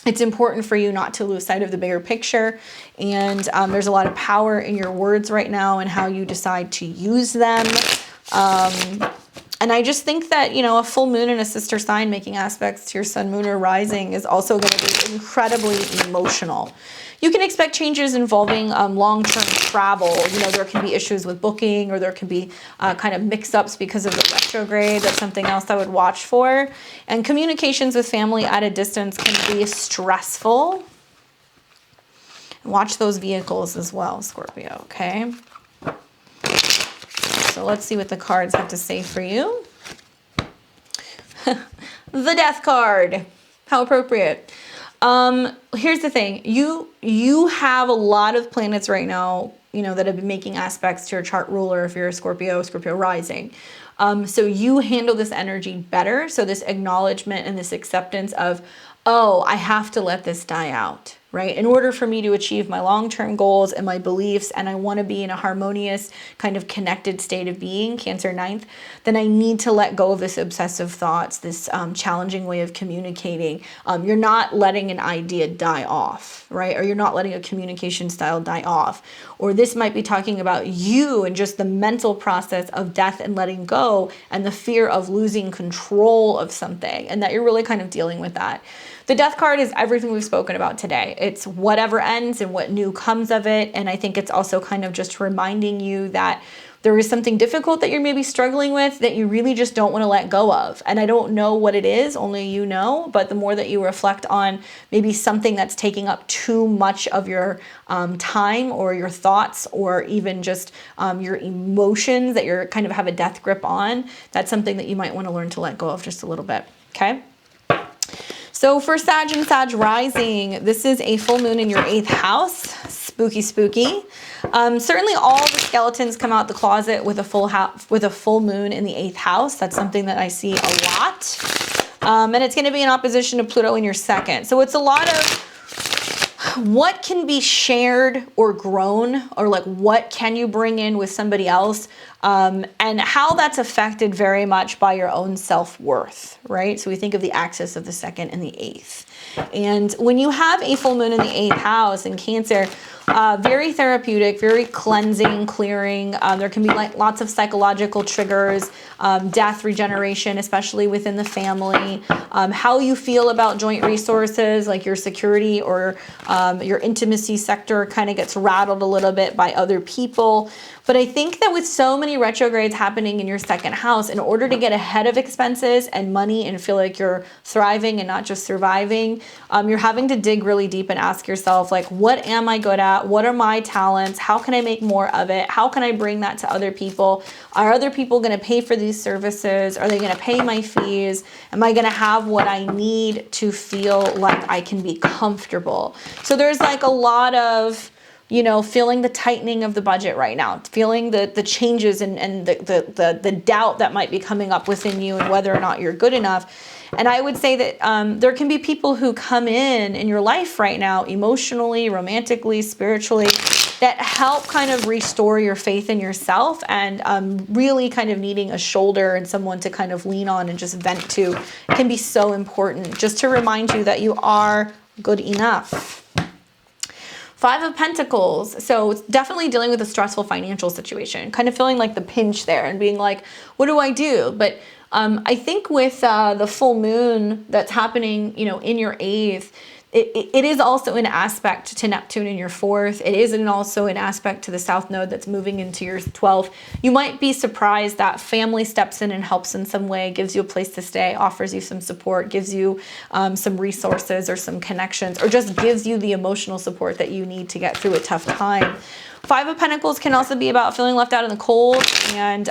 it's important for you not to lose sight of the bigger picture. And there's a lot of power in your words right now and how you decide to use them. And I just think that, you know, a full moon in a sister sign making aspects to your sun, moon, or rising is also going to be incredibly emotional. You can expect changes involving long-term travel. You know, there can be issues with booking, or there can be kind of mix-ups because of the retrograde. That's something else I would watch for. And communications with family at a distance can be stressful. Watch those vehicles as well, Scorpio, okay? So let's see what the cards have to say for you. The Death card. How appropriate. Here's the thing. You have a lot of planets right now, you know, that have been making aspects to your chart ruler if you're a Scorpio, Scorpio rising. So you handle this energy better. So this acknowledgement and this acceptance of, oh, I have to let this die out, right? In order for me to achieve my long-term goals and my beliefs, and I want to be in a harmonious kind of connected state of being, Cancer 9th, then I need to let go of this obsessive thoughts, this challenging way of communicating. You're not letting an idea die off, right? Or you're not letting a communication style die off. Or this might be talking about you and just the mental process of death and letting go and the fear of losing control of something, and that you're really kind of dealing with that. the death card is everything we've spoken about today. It's whatever ends and what new comes of it. And I think it's also kind of just reminding you that there is something difficult that you're maybe struggling with that you really just don't want to let go of. And I don't know what it is, only you know, but the more that you reflect on maybe something that's taking up too much of your time or your thoughts or even just your emotions that you're kind of have a death grip on, that's something that you might want to learn to let go of just a little bit, okay? So for Sag and Sag rising, this is a full moon in your 8th house. Spooky, spooky. Certainly all the skeletons come out the closet with a full moon in the 8th house. That's something that I see a lot. And it's going to be in opposition to Pluto in your 2nd. So it's a lot of what can be shared or grown, or like what can you bring in with somebody else, and how that's affected very much by your own self-worth, right? So we think of the axis of the 2nd and the 8th. And when you have a full moon in the 8th house in Cancer, very therapeutic, very cleansing, clearing. There can be like lots of psychological triggers, death, regeneration, especially within the family. How you feel about joint resources, like your security or your intimacy sector kind of gets rattled a little bit by other people. But I think that with so many retrogrades happening in your 2nd house, in order to get ahead of expenses and money and feel like you're thriving and not just surviving, you're having to dig really deep and ask yourself, like, what am I good at? What are my talents? How can I make more of it? How can I bring that to other people? Are other people going to pay for these services? Are they going to pay my fees? Am I going to have what I need to feel like I can be comfortable? So there's like a lot of, you know, feeling the tightening of the budget right now, feeling the changes and the doubt that might be coming up within you and whether or not you're good enough. And I would say that there can be people who come in your life right now, emotionally, romantically, spiritually, that help kind of restore your faith in yourself, and really kind of needing a shoulder and someone to kind of lean on and just vent to can be so important, just to remind you that you are good enough. 5 of Pentacles. So it's definitely dealing with a stressful financial situation, kind of feeling like the pinch there and being like, what do I do? But I think with the full moon that's happening, you know, in your 8th, it is also an aspect to Neptune in your 4th. It is also an aspect to the South Node that's moving into your 12th. You might be surprised that family steps in and helps in some way, gives you a place to stay, offers you some support, gives you some resources or some connections, or just gives you the emotional support that you need to get through a tough time. 5 of Pentacles can also be about feeling left out in the cold and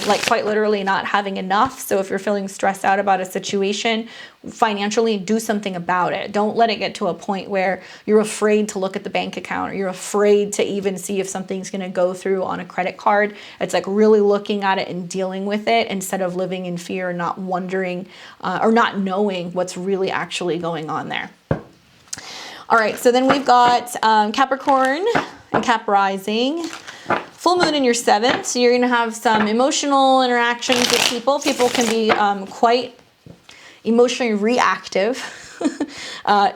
like quite literally not having enough. So if you're feeling stressed out about a situation financially, do something about it. Don't let it get to a point where you're afraid to look at the bank account or you're afraid to even see if something's going to go through on a credit card. It's like really looking at it and dealing with it instead of living in fear and not wondering or not knowing what's really actually going on there. All right, so then we've got Capricorn and Cap rising. Full moon in your 7th, so you're going to have some emotional interactions with people. People can be quite emotionally reactive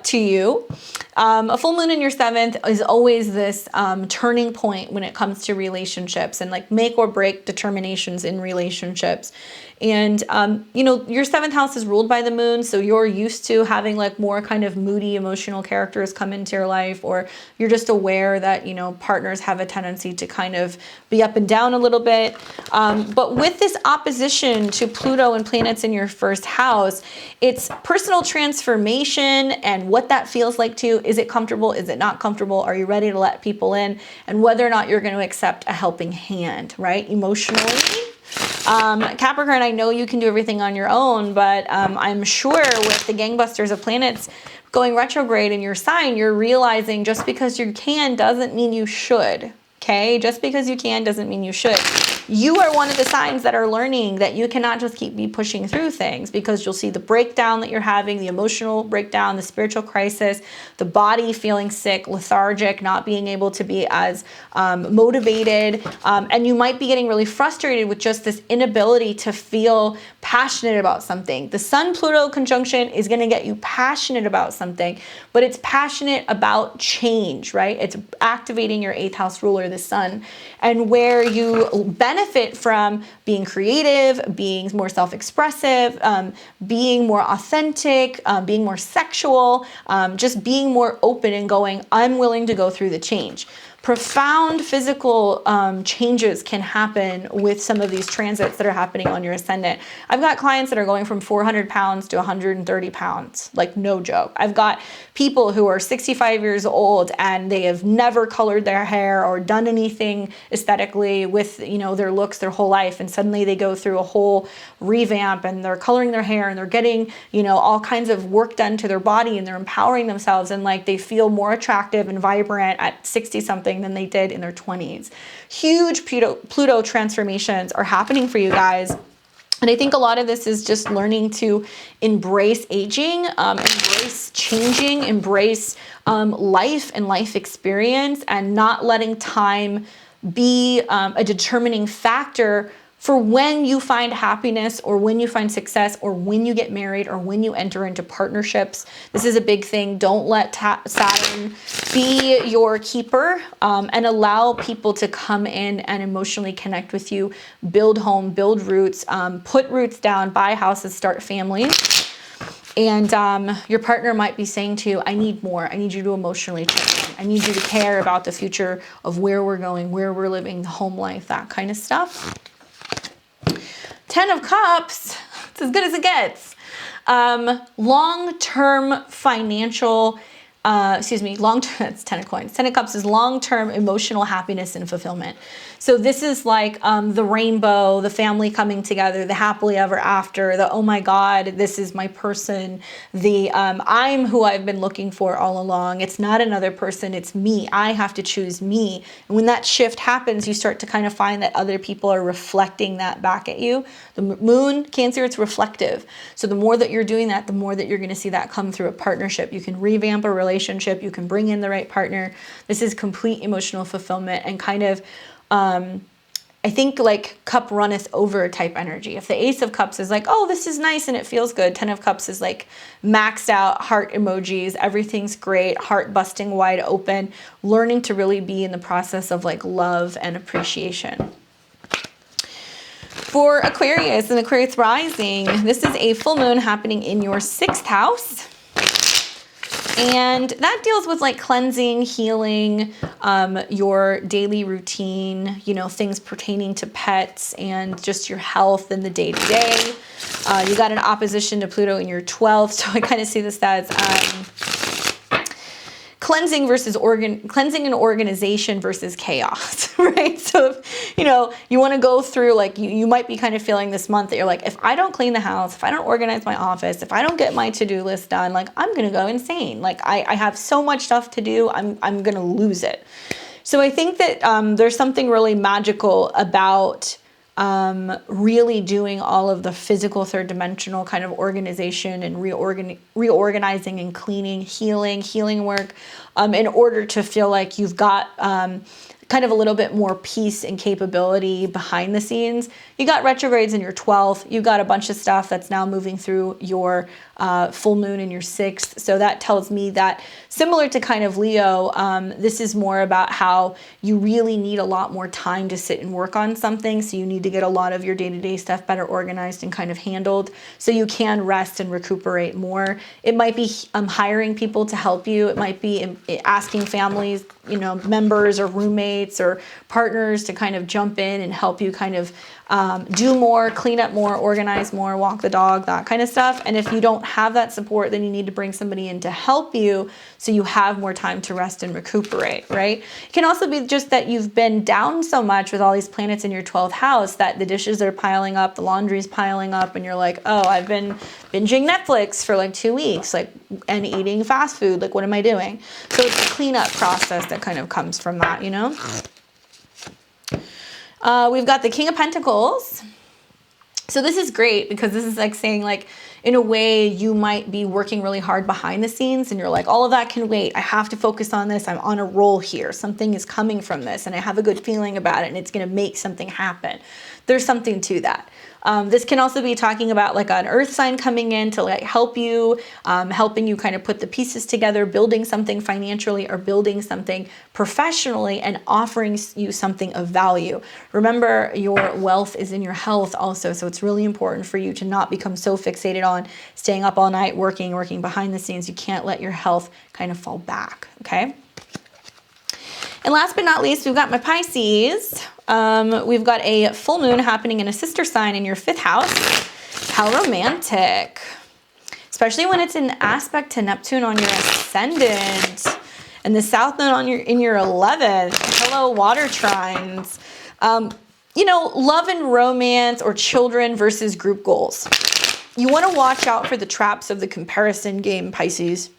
to you. A full moon in your 7th is always this turning point when it comes to relationships and like make or break determinations in relationships. And, you know, your 7th house is ruled by the moon. So you're used to having like more kind of moody, emotional characters come into your life, or you're just aware that, you know, partners have a tendency to kind of be up and down a little bit. But with this opposition to Pluto and planets in your 1st house, it's personal transformation and what that feels like to you. Is it comfortable? Is it not comfortable? Are you ready to let people in? And whether or not you're going to accept a helping hand, right? Emotionally. Capricorn, I know you can do everything on your own, but I'm sure with the gangbusters of planets going retrograde in your sign, you're realizing just because you can doesn't mean you should. Okay, just because you can doesn't mean you should. You are one of the signs that are learning that you cannot just keep pushing through things, because you'll see the breakdown that you're having, the emotional breakdown, the spiritual crisis, the body feeling sick, lethargic, not being able to be as motivated. And you might be getting really frustrated with just this inability to feel passionate about something. The Sun-Pluto conjunction is going to get you passionate about something, but it's passionate about change, right? It's activating your 8th house ruler, the sun, and where you benefit from being creative, being more self-expressive, being more authentic, being more sexual, just being more open and going, I'm willing to go through the change. Profound physical changes can happen with some of these transits that are happening on your ascendant. I've got clients that are going from 400 pounds to 130 pounds, like no joke. I've got people who are 65 years old and they have never colored their hair or done anything aesthetically with, you know, their looks their whole life, and suddenly they go through a whole revamp and they're coloring their hair and they're getting, you know, all kinds of work done to their body, and they're empowering themselves, and like they feel more attractive and vibrant at 60 something than they did in their 20s. Huge Pluto transformations are happening for you guys. And I think a lot of this is just learning to embrace aging, embrace changing, embrace life and life experience, and not letting time be a determining factor for when you find happiness or when you find success or when you get married or when you enter into partnerships. This is a big thing. Don't let Saturn be your keeper, and allow people to come in and emotionally connect with you, build home, build roots, put roots down, buy houses, start families. And your partner might be saying to you, I need more. I need you to emotionally check in. I need you to care about the future of where we're going, where we're living, the home life, that kind of stuff. 10 of Cups, it's as good as it gets. Long-term financial, long-term, it's 10 of Coins. 10 of Cups is long-term emotional happiness and fulfillment. So this is like the rainbow, the family coming together, the happily ever after, the, oh my God, this is my person, the I'm who I've been looking for all along. It's not another person, it's me. I have to choose me. And when that shift happens, you start to kind of find that other people are reflecting that back at you. The moon, Cancer, it's reflective. So the more that you're doing that, the more that you're going to see that come through a partnership. You can revamp a relationship. You can bring in the right partner. This is complete emotional fulfillment and kind of, I think like cup runneth over type energy. If the Ace of Cups is like, oh, this is nice and it feels good. 10 of Cups is like maxed out heart emojis. Everything's great. Heart busting wide open. Learning to really be in the process of like love and appreciation. For Aquarius and Aquarius rising, this is a full moon happening in your 6th house. And that deals with like cleansing, healing, your daily routine, you know, things pertaining to pets and just your health and the day-to-day. You got an opposition to Pluto in your 12th, so I kind of see this as cleansing versus cleansing and organization versus chaos, right? So if, you know, you want to go through, like you might be kind of feeling this month that you're like, if I don't clean the house, if I don't organize my office, if I don't get my to-do list done, like I'm going to go insane. Like I have so much stuff to do. I'm going to lose it. So I think that there's something really magical about really doing all of the physical third dimensional kind of organization and reorganizing and cleaning, healing work, in order to feel like you've got kind of a little bit more peace and capability behind the scenes. You got retrogrades in your 12th. You got a bunch of stuff that's now moving through your full moon in your 6th. So that tells me that, similar to kind of Leo, this is more about how you really need a lot more time to sit and work on something. So you need to get a lot of your day-to-day stuff better organized and kind of handled so you can rest and recuperate more. It might be hiring people to help you. It might be asking families, you know, members or roommates or partners to kind of jump in and help you kind of do more, clean up more, organize more, walk the dog, that kind of stuff. And if you don't have that support, then you need to bring somebody in to help you so you have more time to rest and recuperate, right? It can also be just that you've been down so much with all these planets in your 12th house that the dishes are piling up, the laundry's piling up, and you're like, oh, I've been binging Netflix for like 2 weeks, like, and eating fast food. Like, what am I doing? So it's a cleanup process that kind of comes from that, you know? We've got the King of Pentacles. So this is great because this is like saying, like, in a way you might be working really hard behind the scenes and you're like, all of that can wait. I have to focus on this. I'm on a roll here. Something is coming from this and I have a good feeling about it and it's going to make something happen. There's something to that. This can also be talking about like an earth sign coming in to like help you, helping you kind of put the pieces together, building something financially or building something professionally and offering you something of value. Remember, your wealth is in your health also. So it's really important for you to not become so fixated on staying up all night, working behind the scenes. You can't let your health kind of fall back. Okay. And last but not least, we've got my Pisces. We've got a full moon happening in a sister sign in your 5th house. How romantic. Especially when it's in aspect to Neptune on your ascendant. And the south node in your 11th. Hello, water trines. You know, love and romance or children versus group goals. You want to watch out for the traps of the comparison game, Pisces.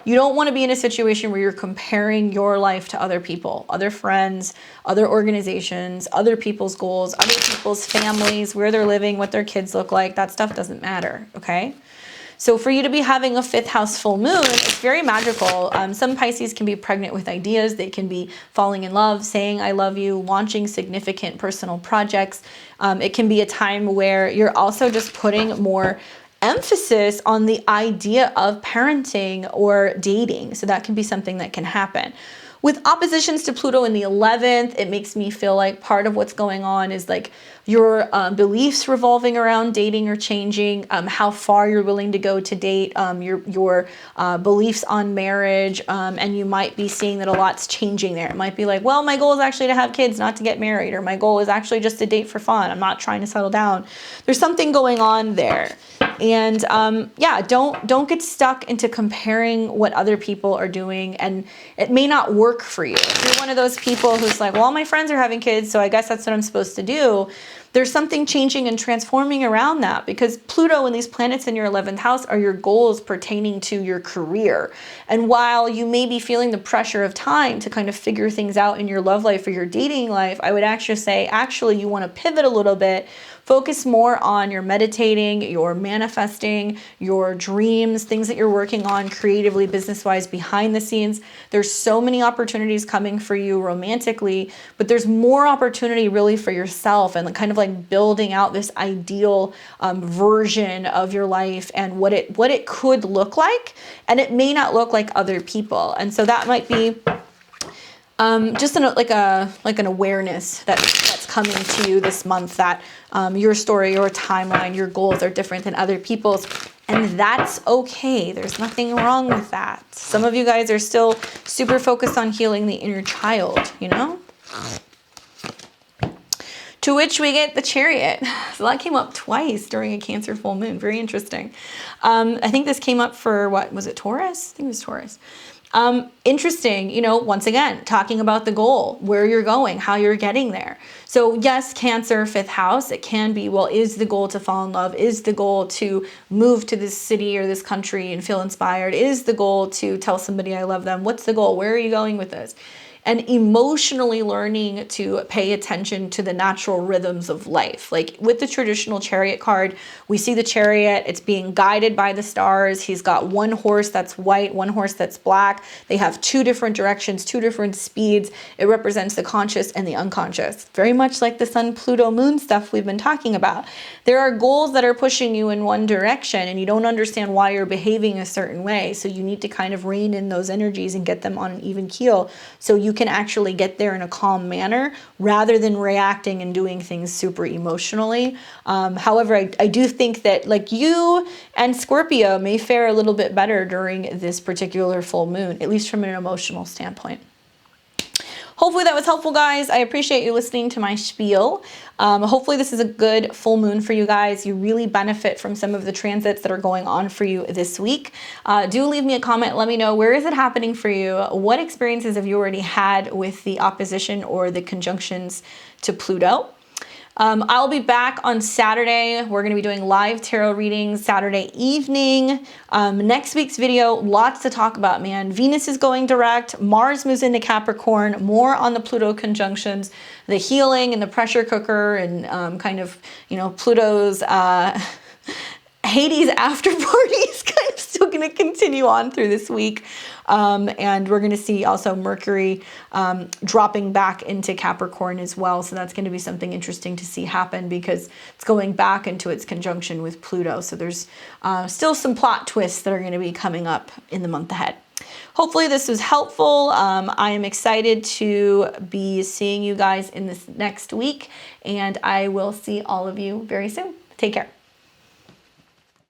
You don't want to be in a situation where you're comparing your life to other people, other friends, other organizations, other people's goals, other people's families, where they're living, what their kids look like. That stuff doesn't matter, okay? So for you to be having a 5th house full moon, it's very magical. Some Pisces can be pregnant with ideas. They can be falling in love, saying I love you, launching significant personal projects. It can be a time where you're also just putting more emphasis on the idea of parenting or dating. So that can be something that can happen. With oppositions to Pluto in the 11th, it makes me feel like part of what's going on is like your beliefs revolving around dating or changing, how far you're willing to go to date, your beliefs on marriage, and you might be seeing that a lot's changing there. It might be like, well, my goal is actually to have kids, not to get married, or my goal is actually just to date for fun. I'm not trying to settle down. There's something going on there. And yeah, don't get stuck into comparing what other people are doing, and it may not work for you. If you're one of those people who's like, well, all my friends are having kids, so I guess that's what I'm supposed to do. There's something changing and transforming around that, because Pluto and these planets in your 11th house are your goals pertaining to your career. And while you may be feeling the pressure of time to kind of figure things out in your love life or your dating life, I would actually say, you want to pivot a little bit. Focus more on your meditating, your manifesting, your dreams, things that you're working on creatively, business-wise, behind the scenes. There's so many opportunities coming for you romantically, but there's more opportunity really for yourself and kind of like building out this ideal version of your life and what it could look like. And it may not look like other people. And so that might be just like an awareness that's coming to you this month, that your story, your timeline, your goals are different than other people's, and that's okay. There's nothing wrong with that. Some of you guys are still super focused on healing the inner child, you know? To which we get the Chariot. So that came up twice during a Cancer full moon. Very interesting. I think this came up for, what was it, Taurus? I think it was Taurus. Interesting, you know, once again, talking about the goal, where you're going, how you're getting there. So yes, Cancer, 5th house, it can be, well, is the goal to fall in love? Is the goal to move to this city or this country and feel inspired? Is the goal to tell somebody I love them? What's the goal? Where are you going with this? And emotionally learning to pay attention to the natural rhythms of life. Like with the traditional Chariot card, we see the Chariot, it's being guided by the stars. He's got one horse that's white, one horse that's black. They have 2 different directions, 2 different speeds. It represents the conscious and the unconscious. Very much like the Sun, Pluto, Moon stuff we've been talking about. There are goals that are pushing you in one direction and you don't understand why you're behaving a certain way. So you need to kind of rein in those energies and get them on an even keel so you can actually get there in a calm manner rather than reacting and doing things super emotionally. However, I do think that like you and Scorpio may fare a little bit better during this particular full moon, at least from an emotional standpoint. Hopefully that was helpful, guys. I appreciate you listening to my spiel. Hopefully this is a good full moon for you guys. You really benefit from some of the transits that are going on for you this week. Do leave me a comment. Let me know, where is it happening for you? What experiences have you already had with the opposition or the conjunctions to Pluto? I'll be back on Saturday. We're going to be doing live tarot readings Saturday evening. Next week's video, lots to talk about, man. Venus is going direct. Mars moves into Capricorn. More on the Pluto conjunctions, the healing and the pressure cooker, and kind of, you know, Pluto's Hades after party is kind of still going to continue on through this week. And we're going to see also Mercury dropping back into Capricorn as well. So that's going to be something interesting to see happen because it's going back into its conjunction with Pluto. So there's still some plot twists that are going to be coming up in the month ahead. Hopefully this was helpful. I am excited to be seeing you guys in this next week, and I will see all of you very soon. Take care.